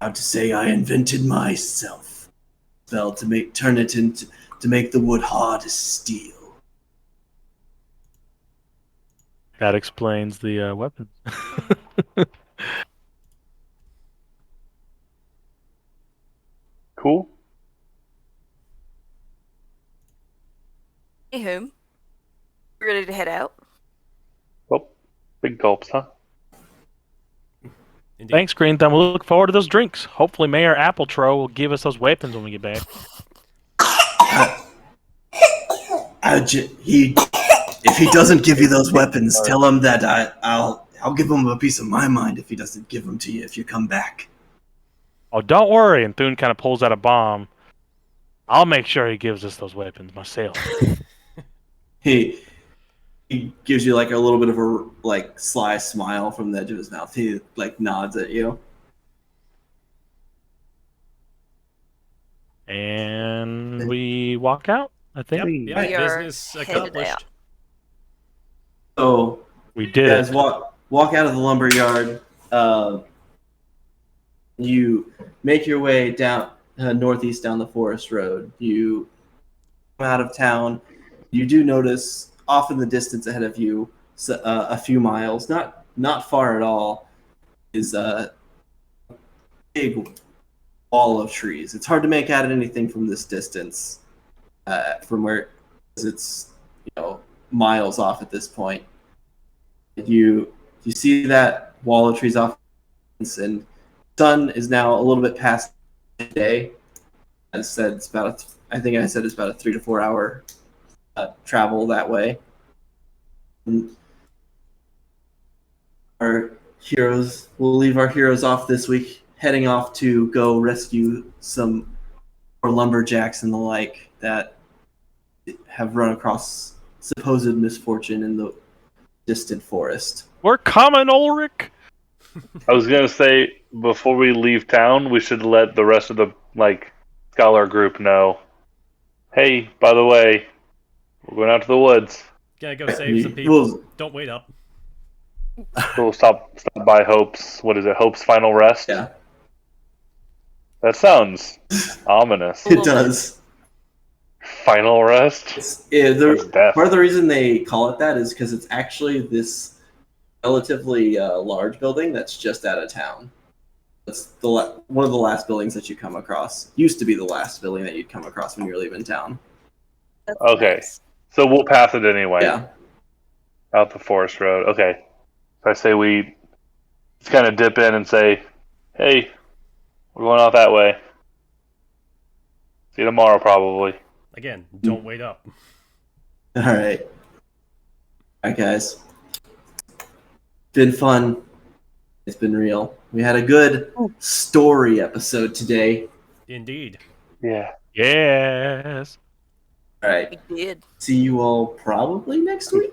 have to say I invented myself. Spell to make the wood hard as steel. That explains the weapons. Cool. Anywho, you ready to head out? Well, big gulps, huh? Indeed. Thanks, Green Thumb. We'll look forward to those drinks. Hopefully, Mayor Appletro will give us those weapons when we get back. If he doesn't give you those weapons, tell him that I'll give him a piece of my mind if he doesn't give them to you if you come back. Oh, don't worry. And Thune kind of pulls out a bomb. I'll make sure he gives us those weapons myself. He gives you like a little bit of a like sly smile from the edge of his mouth. He like nods at you. And we walk out, I think. Yep, yeah, We are business headed accomplished. out. So We you did guys it. walk out of the lumber yard. You make your way down northeast down the forest road. You come out of town. You do notice off in the distance ahead of you, a few miles, not far at all, is a big wall of trees. It's hard to make out anything from this distance, from where it's miles off at this point. You see that wall of trees off, and sun is now a little bit past midday. As said, it's about I think I said it's about a 3 to 4 hour travel that way. And our heroes, we'll leave our heroes off this week, heading off to go rescue some more lumberjacks and the like that have run across supposed misfortune in the distant forest. We're coming, Ulrich. I was gonna say before we leave town, we should let the rest of the scholar group know. Hey, by the way, we're going out to the woods. Gotta go save some people. Don't wait up. We'll stop by Hope's. What is it? Hope's Final Rest. Yeah, That sounds ominous. it does. Final Rest. That's death. part of the reason they call it that is because it's actually this relatively large building that's just out of town. It's one of the last buildings that you come across. Used to be the last building that you'd come across when you're leaving town. That's Okay. nice. So we'll pass it anyway. Yeah. Out the forest road. Okay. So I say we just kind of dip in and say, hey, we're going out that way. See you tomorrow, probably. Again, don't wait up. All right. All right, guys. Been fun. It's been real. We had a good story episode today. Indeed. Yeah. Yes. All right. We did. See you all probably next week.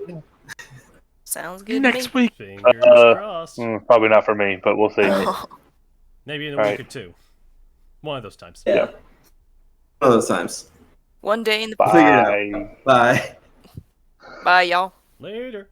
Sounds good Next to me. week. Fingers crossed. Probably not for me, but we'll see. Maybe in a Alright. week or two. One of those times. Yeah. One of those times. One day in the Figure it out. Bye. Bye. Bye, y'all. Later.